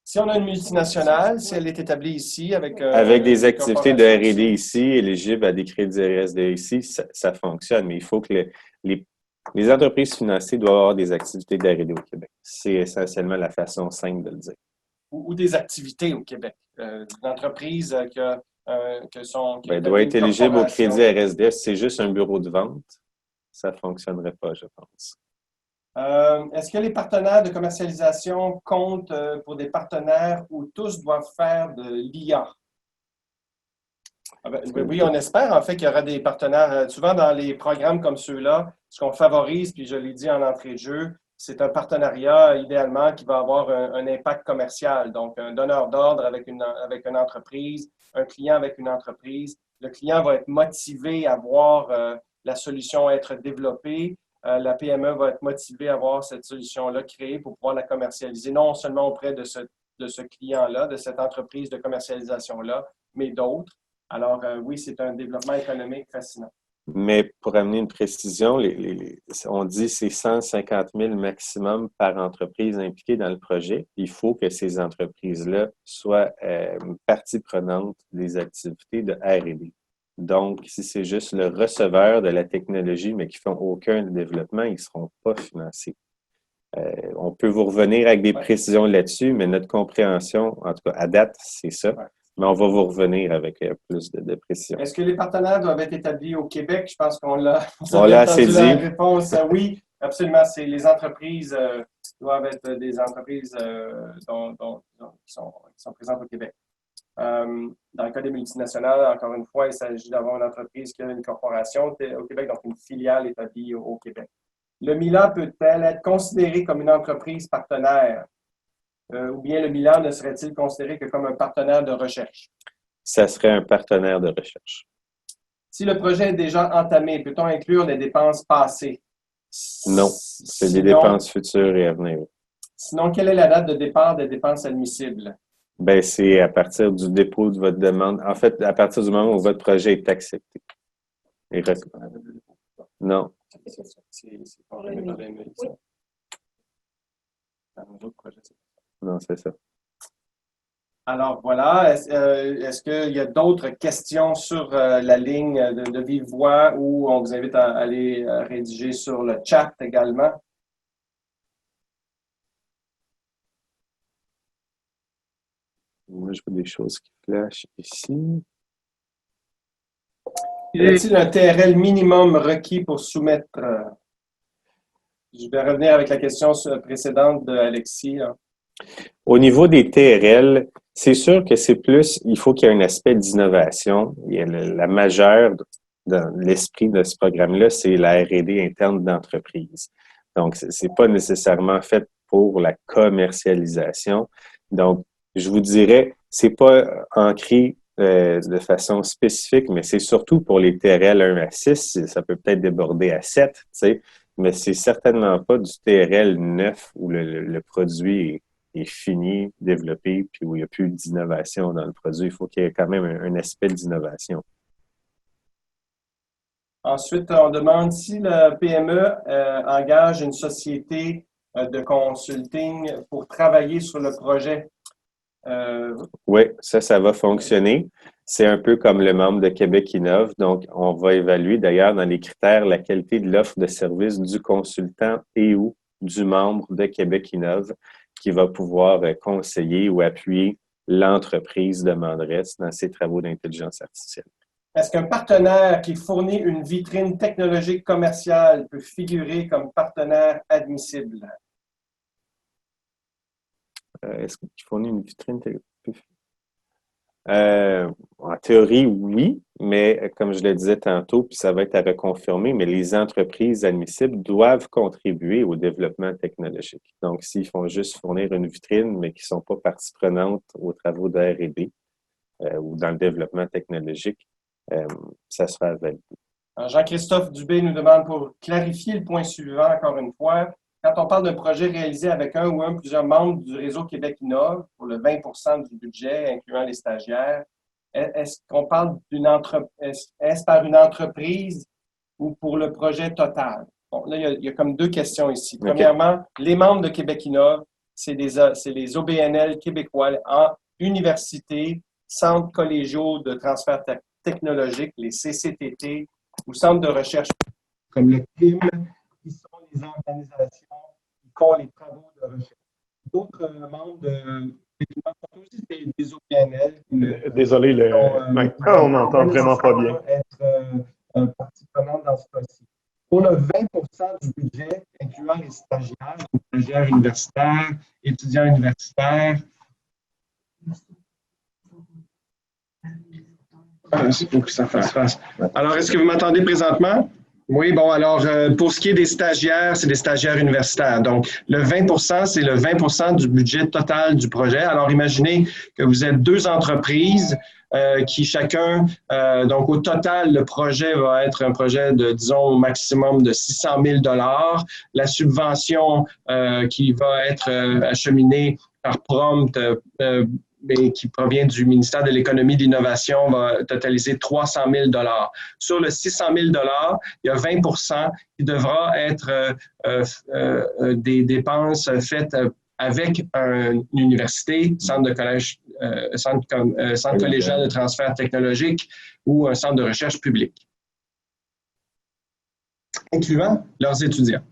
Si on a une multinationale, si elle est établie ici avec des activités de R&D ici, éligibles à des crédits RSD ici, ça fonctionne. Mais il faut que les entreprises financées doivent avoir des activités de R&D au Québec. C'est essentiellement la façon simple de le dire. Ou des activités au Québec. Une entreprise qui doit être éligible au crédit RSD. Si c'est juste un bureau de vente, ça ne fonctionnerait pas, je pense. Est-ce que les partenaires de commercialisation comptent pour des partenaires où tous doivent faire de l'IA? Oui, on espère en fait qu'il y aura des partenaires. Souvent dans les programmes comme ceux-là, ce qu'on favorise, puis je l'ai dit en entrée de jeu, c'est un partenariat idéalement qui va avoir un impact commercial. Donc, un donneur d'ordre avec une entreprise, un client avec une entreprise. Le client va être motivé à voir la solution être développée. La PME va être motivée à voir cette solution-là créée pour pouvoir la commercialiser, non seulement auprès de ce client-là, de cette entreprise de commercialisation-là, mais d'autres. Alors, oui, c'est un développement économique fascinant. Mais pour amener une précision, on dit c'est 150 000 maximum par entreprise impliquée dans le projet. Il faut que ces entreprises-là soient partie prenante des activités de R&D. Donc, si c'est juste le receveur de la technologie, mais qui ne font aucun développement, ils ne seront pas financés. On peut vous revenir avec des précisions là-dessus, mais notre compréhension, en tout cas à date, c'est ça. Ouais. Mais on va vous revenir avec plus de précision. Est-ce que les partenaires doivent être établis au Québec? Je pense qu'on l'a assez dit. La réponse, oui, absolument. C'est les entreprises doivent être des entreprises qui sont présentes au Québec. Dans le cas des multinationales, encore une fois, il s'agit d'avoir une entreprise qui a une corporation au Québec, donc une filiale établie au Québec. le Milan peut-elle être considéré comme une entreprise partenaire? Ou bien le Milan ne serait-il considéré que comme un partenaire de recherche? Ça serait un partenaire de recherche. Si le projet est déjà entamé, peut-on inclure les dépenses passées? Non, c'est des dépenses futures et à venir. Sinon, quelle est la date de départ des dépenses admissibles? Ben, c'est à partir du dépôt de votre demande. En fait, à partir du moment où votre projet est accepté. Non. Non, c'est ça. Alors voilà, est-ce qu'il y a d'autres questions sur la ligne de vive voix ou on vous invite à aller rédiger sur le chat également? Moi, je vois des choses qui flashent ici. Y a-t-il un TRL minimum requis pour soumettre? Je vais revenir avec la question précédente d'Alexis. Au niveau des TRL, c'est sûr que c'est plus, il faut qu'il y ait un aspect d'innovation. La majeure dans l'esprit de ce programme-là, c'est la R&D interne d'entreprise. Donc, c'est pas nécessairement fait pour la commercialisation. Donc, je vous dirais, c'est pas ancré de façon spécifique, mais c'est surtout pour les TRL 1 à 6, ça peut peut-être déborder à 7, tu sais, mais c'est certainement pas du TRL 9 où le produit est fini, développé, puis où il n'y a plus d'innovation dans le produit. Il faut qu'il y ait quand même un aspect d'innovation. Ensuite, on demande si le PME engage une société de consulting pour travailler sur le projet. Oui, ça va fonctionner. C'est un peu comme le membre de Québec Innove. Donc, on va évaluer d'ailleurs dans les critères la qualité de l'offre de service du consultant et ou du membre de Québec Innove qui va pouvoir conseiller ou appuyer l'entreprise demanderesse dans ses travaux d'intelligence artificielle. Est-ce qu'un partenaire qui fournit une vitrine technologique commerciale peut figurer comme partenaire admissible? Est-ce qu'il fournit une vitrine technologique? En théorie, oui, mais comme je le disais tantôt, puis ça va être à reconfirmer, mais les entreprises admissibles doivent contribuer au développement technologique. Donc, s'ils font juste fournir une vitrine, mais qui ne sont pas partie prenante aux travaux de R&D ou dans le développement technologique, ça sera validé. Jean-Christophe Dubé nous demande pour clarifier le point suivant, encore une fois, quand on parle d'un projet réalisé avec un ou plusieurs membres du réseau Québec Innove pour le 20% du budget, incluant les stagiaires, est-ce qu'on parle est-ce par une entreprise ou pour le projet total? Bon, là, il y a comme deux questions ici. Okay. Premièrement, les membres de Québec Innove, c'est les OBNL québécois en université, centres collégiaux de transfert technologique, les CCTT, ou centres de recherche comme le CRIM, qui sont les organisations qui font les travaux de recherche. D'autres membres de aussi des OBNL. Désolé, on n'entend vraiment pas bien. Être partie prenante dans ce cas-ci. Pour le 20% du budget, incluant les stagiaires, donc stagiaires universitaires, étudiants universitaires. Il faut que ça fasse face. Alors, est-ce que vous m'entendez présentement? Oui, bon, alors, pour ce qui est des stagiaires, c'est des stagiaires universitaires. Donc, le 20%, c'est le 20% du budget total du projet. Alors, imaginez que vous êtes deux entreprises qui chacun, donc au total, le projet va être un projet de, disons, au maximum de 600 000 $. La subvention qui va être acheminée par Prompt, mais qui provient du ministère de l'Économie et de l'Innovation, va totaliser 300 000 $. Sur le 600 000 $, il y a 20% qui devra être des dépenses faites avec une université, centre collégial de transfert technologique ou un centre de recherche public, incluant leurs étudiants.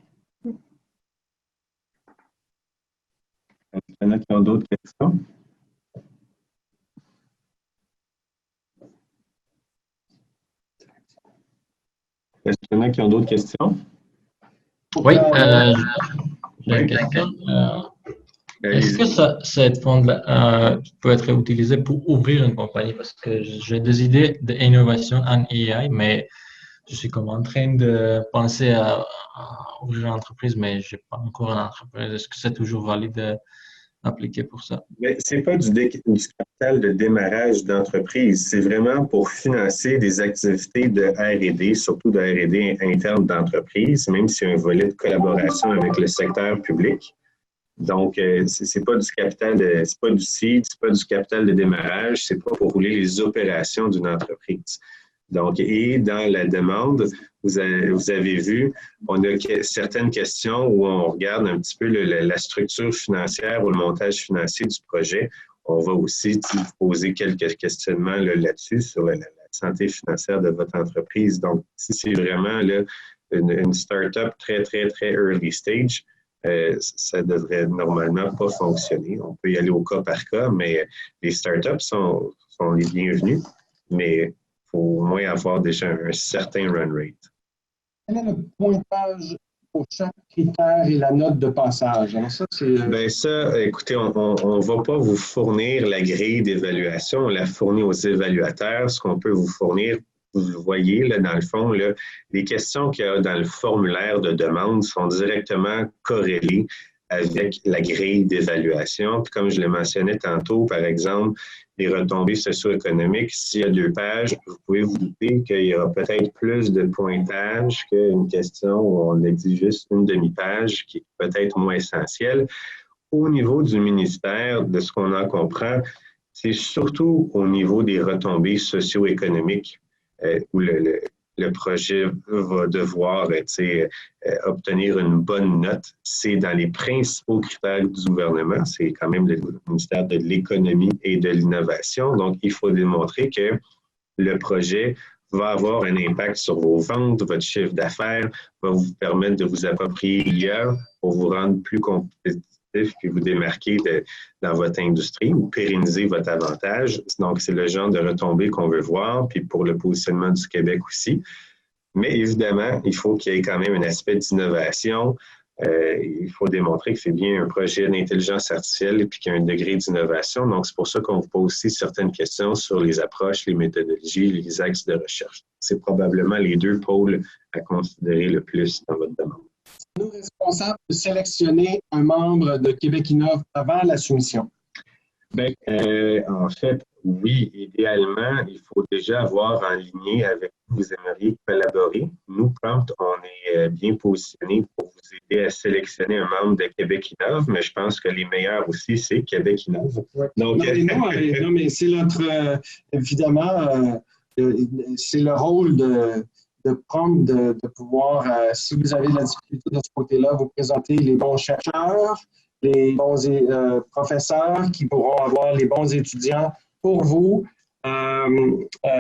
Est-ce qu'il y en a qui ont d'autres questions? Est-ce qu'il y en a qui ont d'autres questions? Oui, j'ai une question. Est-ce que cette fonds-là peut être utilisé pour ouvrir une compagnie? Parce que j'ai des idées d'innovation en AI, mais je suis comme en train de penser à ouvrir une entreprise, mais je n'ai pas encore une entreprise. Est-ce que c'est toujours valide d'appliquer pour ça? Mais ce n'est pas du capital de démarrage d'entreprise. C'est vraiment pour financer des activités de R&D, surtout de R&D interne d'entreprise, même s'il y a un volet de collaboration avec le secteur public. Donc, c'est pas du capital, c'est pas du seed, c'est pas du capital de démarrage, c'est pas pour rouler les opérations d'une entreprise. Donc, et dans la demande, vous avez vu, on a certaines questions où on regarde un petit peu la structure financière ou le montage financier du projet. On va aussi poser quelques questionnements là-dessus sur la santé financière de votre entreprise. Donc, si c'est vraiment là, une start-up très, très, très early stage, ça devrait normalement pas fonctionner. On peut y aller au cas par cas, mais les startups sont les bienvenus, mais il faut au moins avoir déjà un certain run rate. Quel est le pointage pour chaque critère et la note de passage? Alors ça, bien, ça, écoutez, on ne va pas vous fournir la grille d'évaluation, on la fournit aux évaluateurs. Ce qu'on peut vous fournir, vous le voyez, là, dans le fond, là, les questions qu'il y a dans le formulaire de demande sont directement corrélées avec la grille d'évaluation. Puis comme je le mentionnais tantôt, par exemple, les retombées socio-économiques, s'il y a 2 pages, vous pouvez vous douter qu'il y aura peut-être plus de pointage qu'une question où on a dit juste une demi-page qui est peut-être moins essentielle. Au niveau du ministère, de ce qu'on en comprend, c'est surtout au niveau des retombées socio-économiques où le projet va devoir obtenir une bonne note. C'est dans les principaux critères du gouvernement. C'est quand même le ministère de l'Économie et de l'Innovation. Donc, il faut démontrer que le projet va avoir un impact sur vos ventes, votre chiffre d'affaires, va vous permettre de vous approprier l'IA pour vous rendre plus compétitif puis vous démarquer dans votre industrie ou pérenniser votre avantage. Donc, c'est le genre de retombées qu'on veut voir, puis pour le positionnement du Québec aussi. Mais évidemment, il faut qu'il y ait quand même un aspect d'innovation. Il faut démontrer que c'est bien un projet d'intelligence artificielle et puis qu'il y a un degré d'innovation. Donc, c'est pour ça qu'on vous pose aussi certaines questions sur les approches, les méthodologies, les axes de recherche. C'est probablement les 2 pôles à considérer le plus dans votre demande. Nous responsables de sélectionner un membre de Québec Innove avant la soumission? Bien, en fait, oui, idéalement, il faut déjà avoir en ligne avec qui vous aimeriez collaborer. Nous, Prompt, on est bien positionnés pour vous aider à sélectionner un membre de Québec Innove, mais je pense que les meilleurs aussi, c'est Québec Innove. Ouais. Donc, non, mais c'est notre, évidemment, c'est le rôle de Prompt de pouvoir, si vous avez de la difficulté de ce côté-là, vous présenter les bons chercheurs, les bons professeurs qui pourront avoir les bons étudiants pour vous.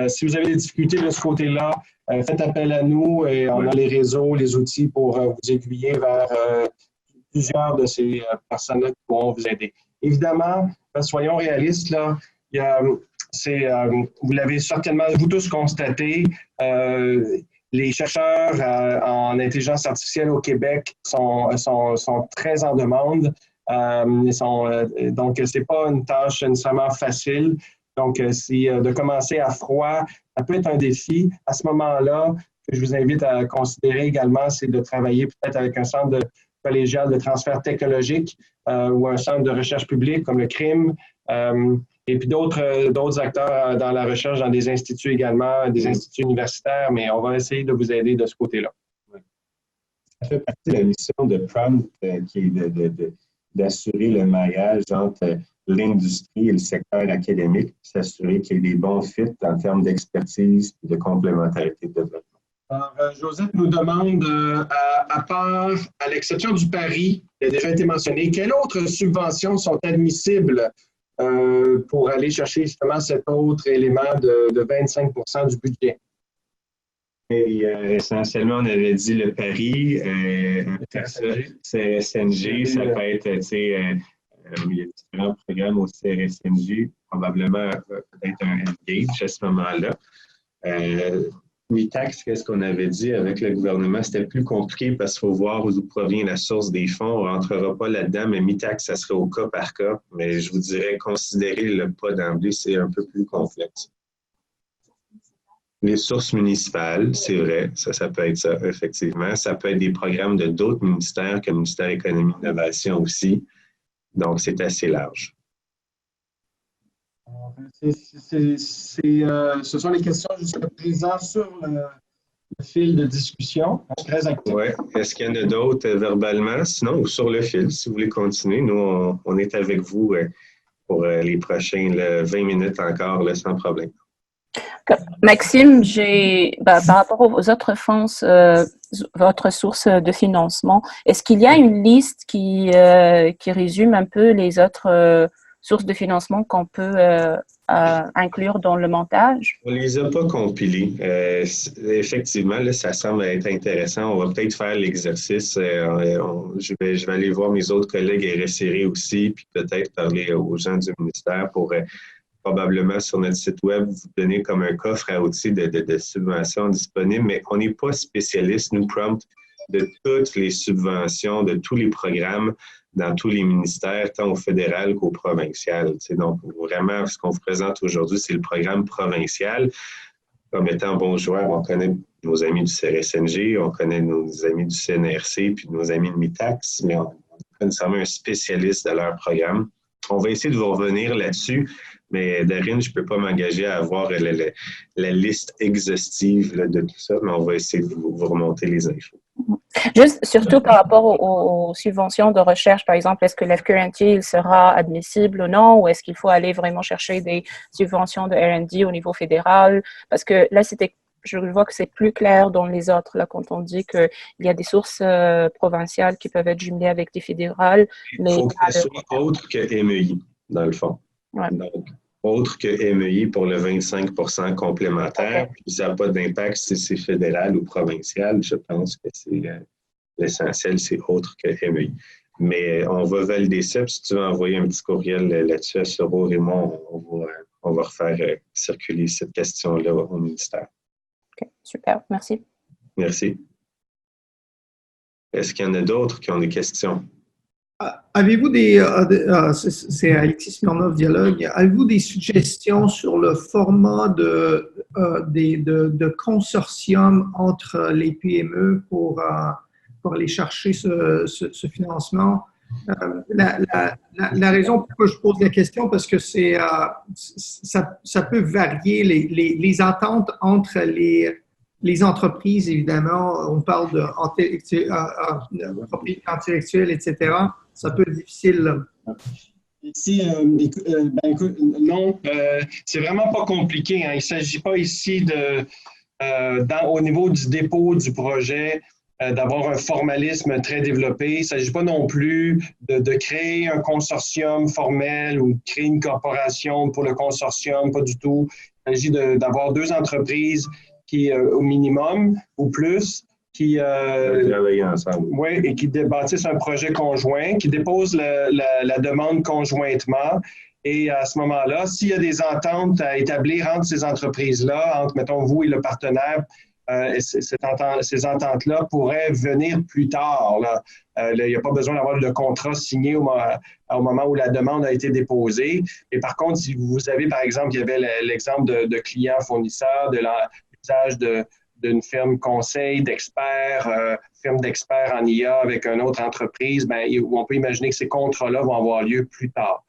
Si vous avez des difficultés de ce côté-là, faites appel à nous et on a les réseaux, les outils pour vous aiguiller vers plusieurs de ces personnes-là qui pourront vous aider. Évidemment, soyons réalistes, là, vous l'avez certainement, vous tous constaté, les chercheurs en intelligence artificielle au Québec sont très en demande. Donc, ce n'est pas une tâche nécessairement facile. Donc, de commencer à froid, ça peut être un défi. À ce moment-là, ce que je vous invite à considérer également, c'est de travailler peut-être avec un centre collégial de transfert technologique ou un centre de recherche publique comme le CRIM. Et puis d'autres acteurs dans la recherche, dans des instituts également, des instituts universitaires, mais on va essayer de vous aider de ce côté-là. Ça fait partie de la mission de Prompt qui est d'assurer le maillage entre l'industrie et le secteur académique, s'assurer qu'il y ait des bons fits en termes d'expertise et de complémentarité de développement. Alors, Josette nous demande, à part, à l'exception du pari qui a déjà été mentionné, quelles autres subventions sont admissibles pour aller chercher justement cet autre élément de 25% du budget? Et, essentiellement, on avait dit le pari, CRSNG, ça peut être, il y a différents programmes au CRSNG, probablement peut-être un Engage à ce moment-là. MITAX, qu'est-ce qu'on avait dit avec le gouvernement? C'était plus compliqué parce qu'il faut voir d'où provient la source des fonds. On ne rentrera pas là-dedans, mais MITAX, ça serait au cas par cas. Mais je vous dirais, considérer le pas d'emblée, c'est un peu plus complexe. Les sources municipales, c'est vrai, ça peut être ça, effectivement. Ça peut être des programmes de d'autres ministères, comme le ministère de l'Économie et de l'Innovation aussi. Donc, c'est assez large. Ce sont les questions jusqu'à présent sur le fil de discussion. Très actif. Oui. Est-ce qu'il y en a d'autres verbalement? Sinon, ou sur le fil, si vous voulez continuer. Nous, on est avec vous pour les prochains 20 minutes encore, là, sans problème. Maxime, par rapport aux autres fonds, votre source de financement, est-ce qu'il y a une liste qui résume un peu les autres sources de financement qu'on peut inclure dans le montage? On ne les a pas compilés. Effectivement, là, ça semble être intéressant. On va peut-être faire l'exercice. Je vais aller voir mes autres collègues RSRI aussi, puis peut-être parler aux gens du ministère pour probablement sur notre site web vous donner comme un coffre à outils de subventions disponibles, mais on n'est pas spécialiste, nous, Prompt, de toutes les subventions, de tous les programmes dans tous les ministères, tant au fédéral qu'au provincial. Donc, vraiment, ce qu'on vous présente aujourd'hui, c'est le programme provincial. Comme étant bon joueur, on connaît nos amis du CRSNG, on connaît nos amis du CNRC, puis nos amis de MITAX, mais on n'est pas nécessairement un spécialiste de leur programme. On va essayer de vous revenir là-dessus, mais Darine, je ne peux pas m'engager à avoir la liste exhaustive là, de tout ça, mais on va essayer de vous remonter les infos. Juste, surtout par rapport aux subventions de recherche, par exemple, est-ce que l'FQRNT il sera admissible ou non, ou est-ce qu'il faut aller vraiment chercher des subventions de R&D au niveau fédéral? Parce que là, je vois que c'est plus clair dans les autres, là, quand on dit qu'il y a des sources provinciales qui peuvent être jumelées avec des fédérales. Il faut que ce soit autre que MEI, dans le fond. Ouais. Donc, autre que MEI pour le 25 complémentaire. Okay. Puis ça n'a pas d'impact si c'est fédéral ou provincial. Je pense que c'est l'essentiel, c'est autre que MEI. Mais on va valider ça. Puis si tu veux envoyer un petit courriel là-dessus à Soro et moi, on va refaire circuler cette question-là au ministère. OK, super. Merci. Merci. Est-ce qu'il y en a d'autres qui ont des questions? Avez-vous c'est Alexis Smirnov, Dialogue, avez-vous des suggestions sur le format de consortium entre les PME pour aller chercher ce financement? La raison pourquoi je pose la question, parce que ça peut varier les attentes entre les entreprises, évidemment. On parle de propriété intellectuelle, etc. Ça peut être difficile. Ici, non, c'est vraiment pas compliqué. Hein. Il ne s'agit pas ici au niveau du dépôt du projet, d'avoir un formalisme très développé. Il ne s'agit pas non plus de créer un consortium formel ou de créer une corporation pour le consortium, pas du tout. Il s'agit d'avoir deux entreprises qui, au minimum ou plus, qui travailler ensemble. Oui, et qui bâtissent un projet conjoint, qui déposent la demande conjointement. Et à ce moment-là, s'il y a des ententes à établir entre ces entreprises-là, entre, mettons, vous et le partenaire, ces ententes-là pourraient venir plus tard. Il n'y a pas besoin d'avoir le contrat signé au moment où la demande a été déposée. Et par contre, si vous avez, par exemple, il y avait l'exemple de clients-fournisseurs, de l'usage d'une firme conseil, d'experts, firme d'experts en IA avec une autre entreprise, où on peut imaginer que ces contrats-là vont avoir lieu plus tard.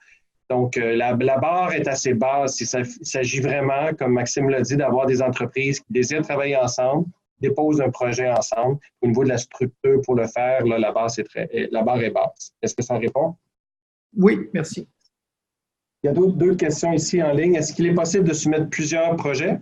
Donc, la barre est assez basse. Il s'agit vraiment, comme Maxime l'a dit, d'avoir des entreprises qui désirent travailler ensemble, déposent un projet ensemble. Au niveau de la structure pour le faire, là, la barre est basse. Est-ce que ça répond? Oui, merci. Il y a d'autres questions ici en ligne. Est-ce qu'il est possible de soumettre plusieurs projets?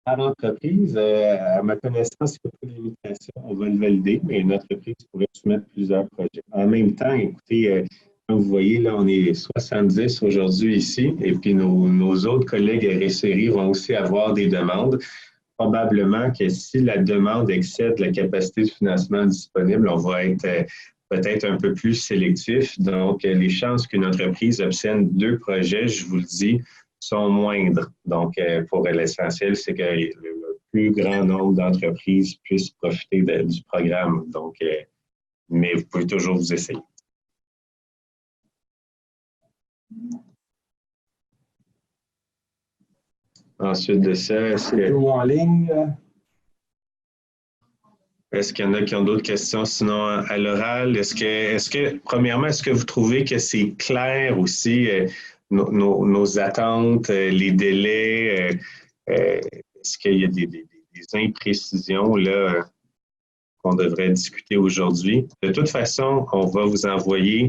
Par entreprise, à ma connaissance, il n'y a pas de limitation. On va le valider, mais une entreprise pourrait soumettre plusieurs projets. En même temps, écoutez, comme vous voyez, là, on est 70 aujourd'hui ici, et puis nos autres collègues RSRI vont aussi avoir des demandes. Probablement que si la demande excède la capacité de financement disponible, on va être peut-être un peu plus sélectif. Donc, les chances qu'une entreprise obtienne 2 projets, je vous le dis, sont moindres. Donc, pour l'essentiel, c'est que le plus grand nombre d'entreprises puissent profiter du programme. Donc, mais vous pouvez toujours vous essayer. Ensuite de ça, en ligne. Est-ce qu'il y en a qui ont d'autres questions sinon à l'oral? Premièrement, est-ce que vous trouvez que c'est clair aussi nos attentes, les délais? Est-ce qu'il y a des imprécisions là, qu'on devrait discuter aujourd'hui? De toute façon, on va vous envoyer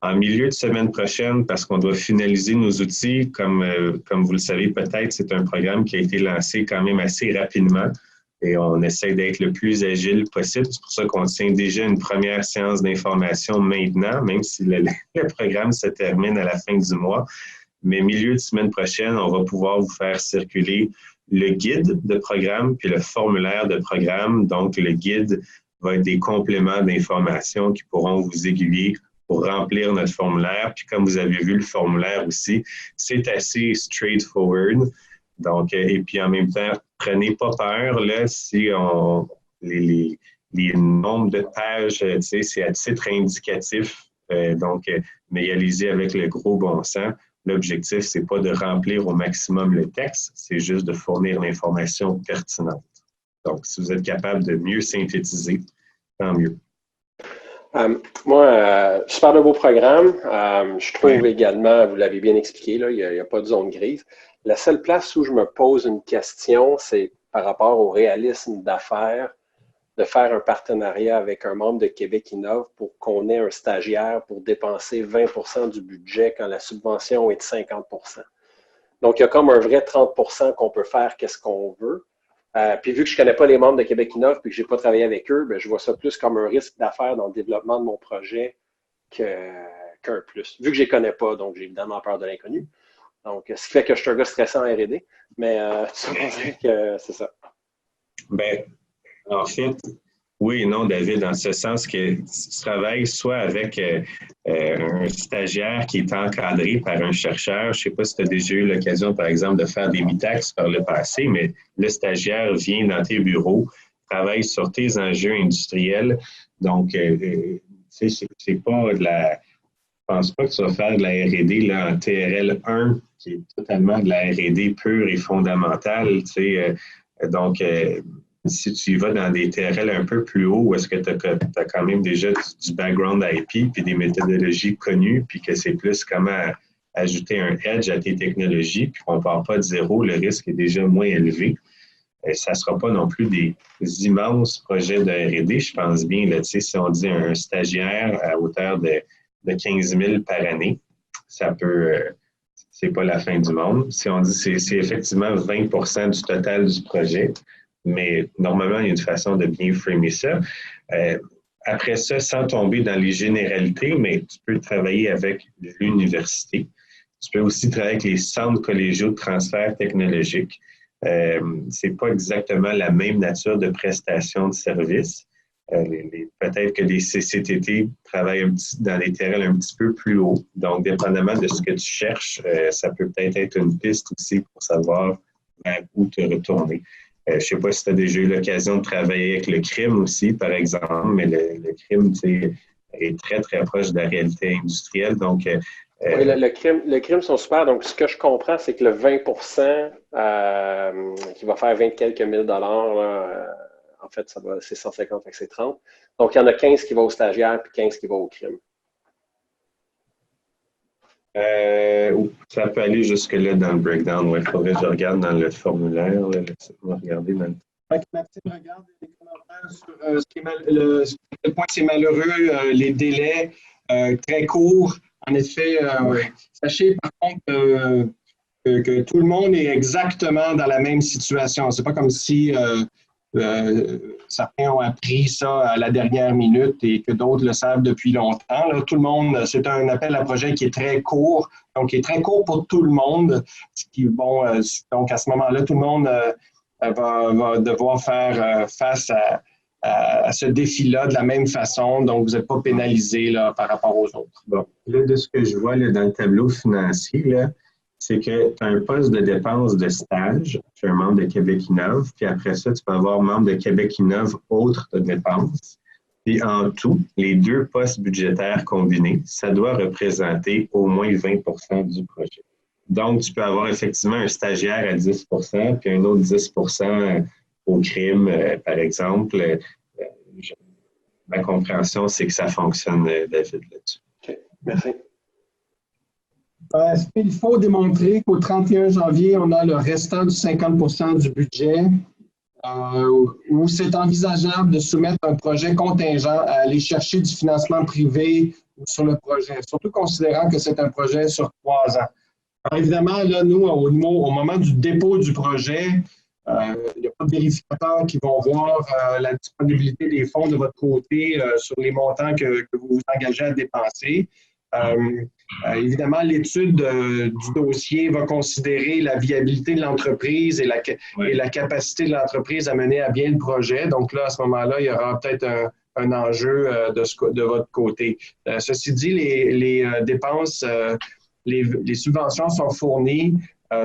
en milieu de semaine prochaine parce qu'on doit finaliser nos outils. Comme vous le savez peut-être, c'est un programme qui a été lancé quand même assez rapidement et on essaie d'être le plus agile possible. C'est pour ça qu'on tient déjà une première séance d'information maintenant, même si le programme se termine à la fin du mois. Mais milieu de semaine prochaine, on va pouvoir vous faire circuler le guide de programme puis le formulaire de programme. Donc, le guide va être des compléments d'informations qui pourront vous aiguiller pour remplir notre formulaire. Puis comme vous avez vu le formulaire aussi, c'est assez straightforward. Donc, et puis en même temps, prenez pas peur, là, si les nombres de pages, tu sais, c'est à titre indicatif. Mais allez-y avec le gros bon sens. L'objectif, c'est pas de remplir au maximum le texte, c'est juste de fournir l'information pertinente. Donc, si vous êtes capable de mieux synthétiser, tant mieux. Moi, super de beau programme. Je trouve également, vous l'avez bien expliqué, là, il n'y a pas de zone grise. La seule place où je me pose une question, c'est par rapport au réalisme d'affaires, de faire un partenariat avec un membre de Québec Innove pour qu'on ait un stagiaire pour dépenser 20% du budget quand la subvention est de 50%. Donc, il y a comme un vrai 30% qu'on peut faire qu'est-ce qu'on veut. Puis vu que je ne connais pas les membres de Québec Innove et que je n'ai pas travaillé avec eux, bien, je vois ça plus comme un risque d'affaires dans le développement de mon projet qu'un plus. Vu que je ne les connais pas, donc j'ai évidemment peur de l'inconnu. Donc, ce qui fait que je suis un gars stressant en R&D, mais ça veut dire que c'est ça. Bien, en fait, oui et non, David, dans ce sens que tu travailles soit avec un stagiaire qui est encadré par un chercheur. Je ne sais pas si tu as déjà eu l'occasion, par exemple, de faire des mitax par le passé, mais le stagiaire vient dans tes bureaux, travaille sur tes enjeux industriels. Donc, tu sais, c'est pas de la... Je pense pas que tu vas faire de la R&D là, en TRL 1, qui est totalement de la R&D pure et fondamentale. Tu sais, donc, si tu y vas dans des TRL un peu plus haut, où est-ce que tu as quand même déjà du background IP puis des méthodologies connues, puis que c'est plus comment ajouter un edge à tes technologies, puis qu'on ne part pas de zéro, le risque est déjà moins élevé. Ça ne sera pas non plus des immenses projets de R&D, je pense bien. Là, tu sais, si on dit un stagiaire à hauteur de 15 000 par année, ça peut... c'est pas la fin du monde. Si on dit c'est effectivement 20% du total du projet, mais normalement, il y a une façon de bien framer ça. Après ça, sans tomber dans les généralités, mais tu peux travailler avec l'université. Tu peux aussi travailler avec les centres collégiaux de transfert technologique. C'est pas exactement la même nature de prestation de services. Peut-être que les CCTT travaillent dans des terrains un petit peu plus hauts. Donc, dépendamment de ce que tu cherches, ça peut peut-être être une piste aussi pour savoir vers où te retourner. Je ne sais pas si tu as déjà eu l'occasion de travailler avec le crime aussi, par exemple, mais le crime est très, très proche de la réalité industrielle. Donc, oui, le crime sont super. Donc, ce que je comprends, c'est que le 20% qui va faire 20 quelques mille dollars, là, en fait, c'est 150, fait que c'est 30. Donc, il y en a 15 qui vont au stagiaire puis 15 qui vont au crime. Ça peut aller jusque-là dans le breakdown. Il faudrait que je regarde dans le formulaire. Laissez-moi regarder dans le... Maxime regarde les commentaires sur à quel point c'est malheureux, les délais très courts. En effet, sachez par contre que tout le monde est exactement dans la même situation. C'est pas comme si certains ont appris ça à la dernière minute et que d'autres le savent depuis longtemps. Là, tout le monde, c'est un appel à projet qui est très court, donc qui est très court pour tout le monde. Donc à ce moment-là, tout le monde va devoir faire face à ce défi-là de la même façon, donc vous n'êtes pas pénalisé là, par rapport aux autres. Bon, là, de ce que je vois là, dans le tableau financier, là, c'est que tu as un poste de dépense de stage, tu es un membre de Québec Innove, puis après ça, tu peux avoir membre de Québec Innove autre de dépenses. Puis en tout, les deux postes budgétaires combinés, ça doit représenter au moins 20% du projet. Donc, tu peux avoir effectivement un stagiaire à 10 puis un autre 10 au crime, par exemple. Ma compréhension, c'est que ça fonctionne, David, là-dessus. OK, merci. Est-ce qu'il faut démontrer qu'au 31 janvier, on a le restant du 50 du budget ou c'est envisageable de soumettre un projet contingent à aller chercher du financement privé sur le projet, surtout considérant que c'est un projet sur 3 ans? Alors évidemment, là, nous, au moment du dépôt du projet, il n'y a pas de vérificateurs qui vont voir la disponibilité des fonds de votre côté sur les montants que vous vous engagez à dépenser. Évidemment, l'étude du dossier va considérer la viabilité de l'entreprise et la capacité de l'entreprise à mener à bien le projet. Donc là, à ce moment-là, il y aura peut-être un enjeu de votre côté. Ceci dit, les dépenses, les subventions sont fournies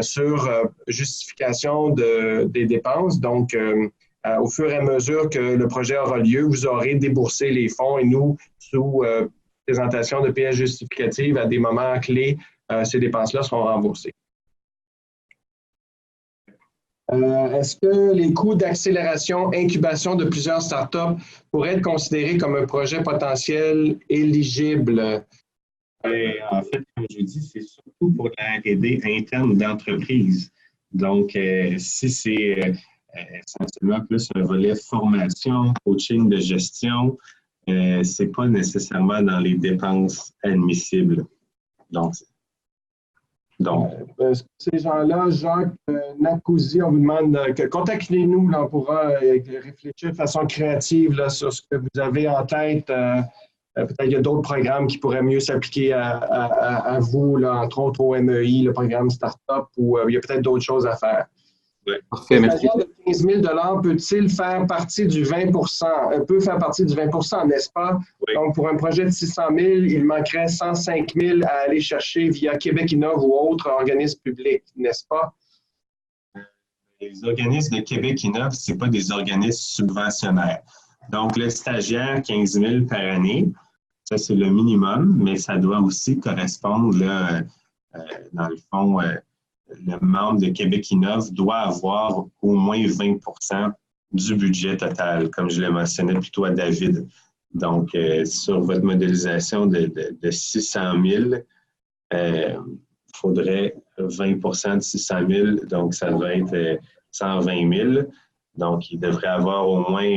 sur justification des dépenses. Donc, au fur et à mesure que le projet aura lieu, vous aurez déboursé les fonds et nous, sous présentation de pièces justificatives à des moments clés, ces dépenses-là seront remboursées. Est-ce que les coûts d'accélération, incubation de plusieurs startups pourraient être considérés comme un projet potentiel éligible? En fait, comme je dis, c'est surtout pour la R&D interne d'entreprise. Donc, si c'est essentiellement plus un volet formation, coaching de gestion, ce n'est pas nécessairement dans les dépenses admissibles. Donc ces gens-là, Jacques Nacouzi, on vous demande contactez-nous, on pourra réfléchir de façon créative là, sur ce que vous avez en tête. Peut-être qu'il y a d'autres programmes qui pourraient mieux s'appliquer à vous, là, entre autres au MEI, le programme Startup, ou il y a peut-être d'autres choses à faire. Oui. Parfait, merci. Le de 15 000 peut-il faire partie du 20 peut faire partie du 20 n'est-ce pas? Oui. Donc, pour un projet de 600 000, il manquerait 105 000 à aller chercher via Québec Innove ou autres organismes publics, n'est-ce pas? Les organismes de Québec Innove, ce n'est pas des organismes subventionnaires. Donc, le stagiaire, 15 000 par année, ça, c'est le minimum, mais ça doit aussi correspondre, là, dans le fond, le membre de Québec Innove doit avoir au moins 20 du budget total, comme je l'ai mentionné plutôt à David. Donc, sur votre modélisation de 600 000, il faudrait 20 de 600 000, donc ça va être 120 000. Donc, il devrait avoir au moins...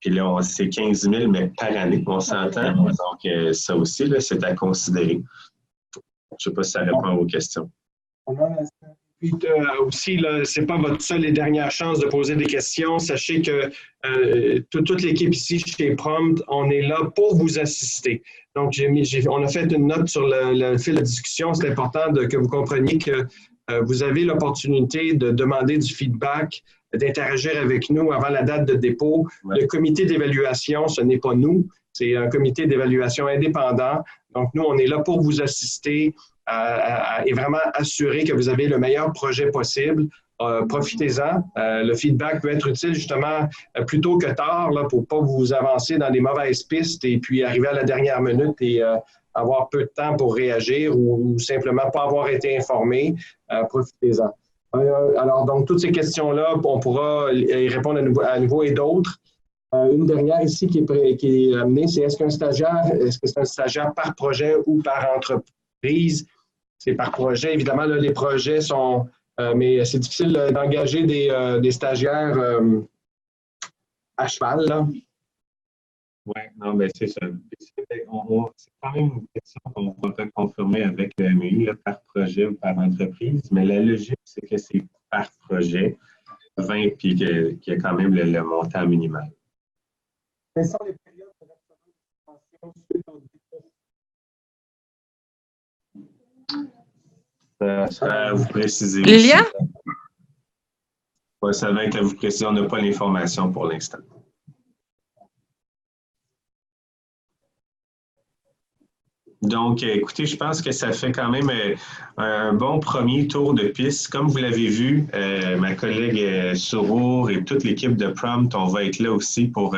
puis là, c'est 15 000, mais par année, on s'entend. Donc, ça aussi, là, c'est à considérer. Je ne sais pas si ça répond à vos questions. Puis aussi, ce n'est pas votre seule et dernière chance de poser des questions. Sachez que toute l'équipe ici chez Prompt, on est là pour vous assister. Donc, on a fait une note sur le fil de discussion. C'est important que vous compreniez que vous avez l'opportunité de demander du feedback, d'interagir avec nous avant la date de dépôt. Ouais. Le comité d'évaluation, ce n'est pas nous, c'est un comité d'évaluation indépendant. Donc, nous, on est là pour vous assister et vraiment assurer que vous avez le meilleur projet possible. Profitez-en. Le feedback peut être utile justement plus tôt que tard là, pour ne pas vous avancer dans des mauvaises pistes et puis arriver à la dernière minute et avoir peu de temps pour réagir ou simplement pas avoir été informé. Profitez-en. Alors, donc, toutes ces questions-là, on pourra y répondre à nouveau et d'autres. Une dernière ici qui est amenée, c'est est-ce que c'est un stagiaire par projet ou par entreprise? C'est par projet. Évidemment, là, les projets sont... mais c'est difficile d'engager des stagiaires à cheval, là. Oui, non, bien c'est ça. C'est quand même une question qu'on va confirmer avec le MEI, par projet ou par entreprise, mais la logique, c'est que c'est par projet, 20, puis qu'il y a quand même le montant minimal. Quelles sont les périodes de versement de suite au dépôt? Ça va à vous préciser. Lilia? Oui, ça va être à vous préciser. On n'a pas l'information pour l'instant. Donc, écoutez, je pense que ça fait quand même un bon premier tour de piste. Comme vous l'avez vu, ma collègue Sourour et toute l'équipe de Prompt, on va être là aussi pour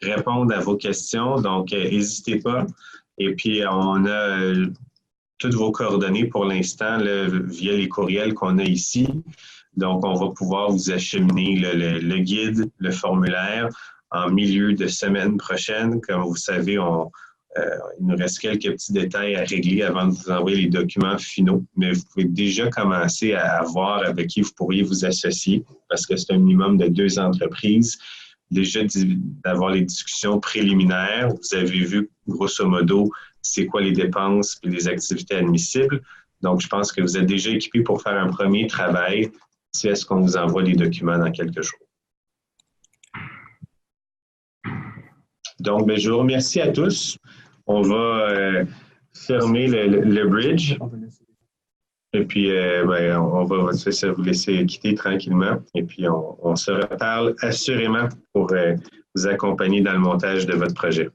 répondre à vos questions. Donc, n'hésitez pas. Et puis, on a toutes vos coordonnées pour l'instant via les courriels qu'on a ici. Donc, on va pouvoir vous acheminer le guide, le formulaire en milieu de semaine prochaine. Comme vous savez, il nous reste quelques petits détails à régler avant de vous envoyer les documents finaux, mais vous pouvez déjà commencer à voir avec qui vous pourriez vous associer parce que c'est un minimum de 2 entreprises. Déjà d'avoir les discussions préliminaires. Vous avez vu, grosso modo, c'est quoi les dépenses et les activités admissibles. Donc, je pense que vous êtes déjà équipés pour faire un premier travail si est-ce qu'on vous envoie les documents dans quelques jours. Donc, je vous remercie à tous. On va fermer le bridge. Et puis, on va vous laisser quitter tranquillement. Et puis, on se reparle assurément pour vous accompagner dans le montage de votre projet.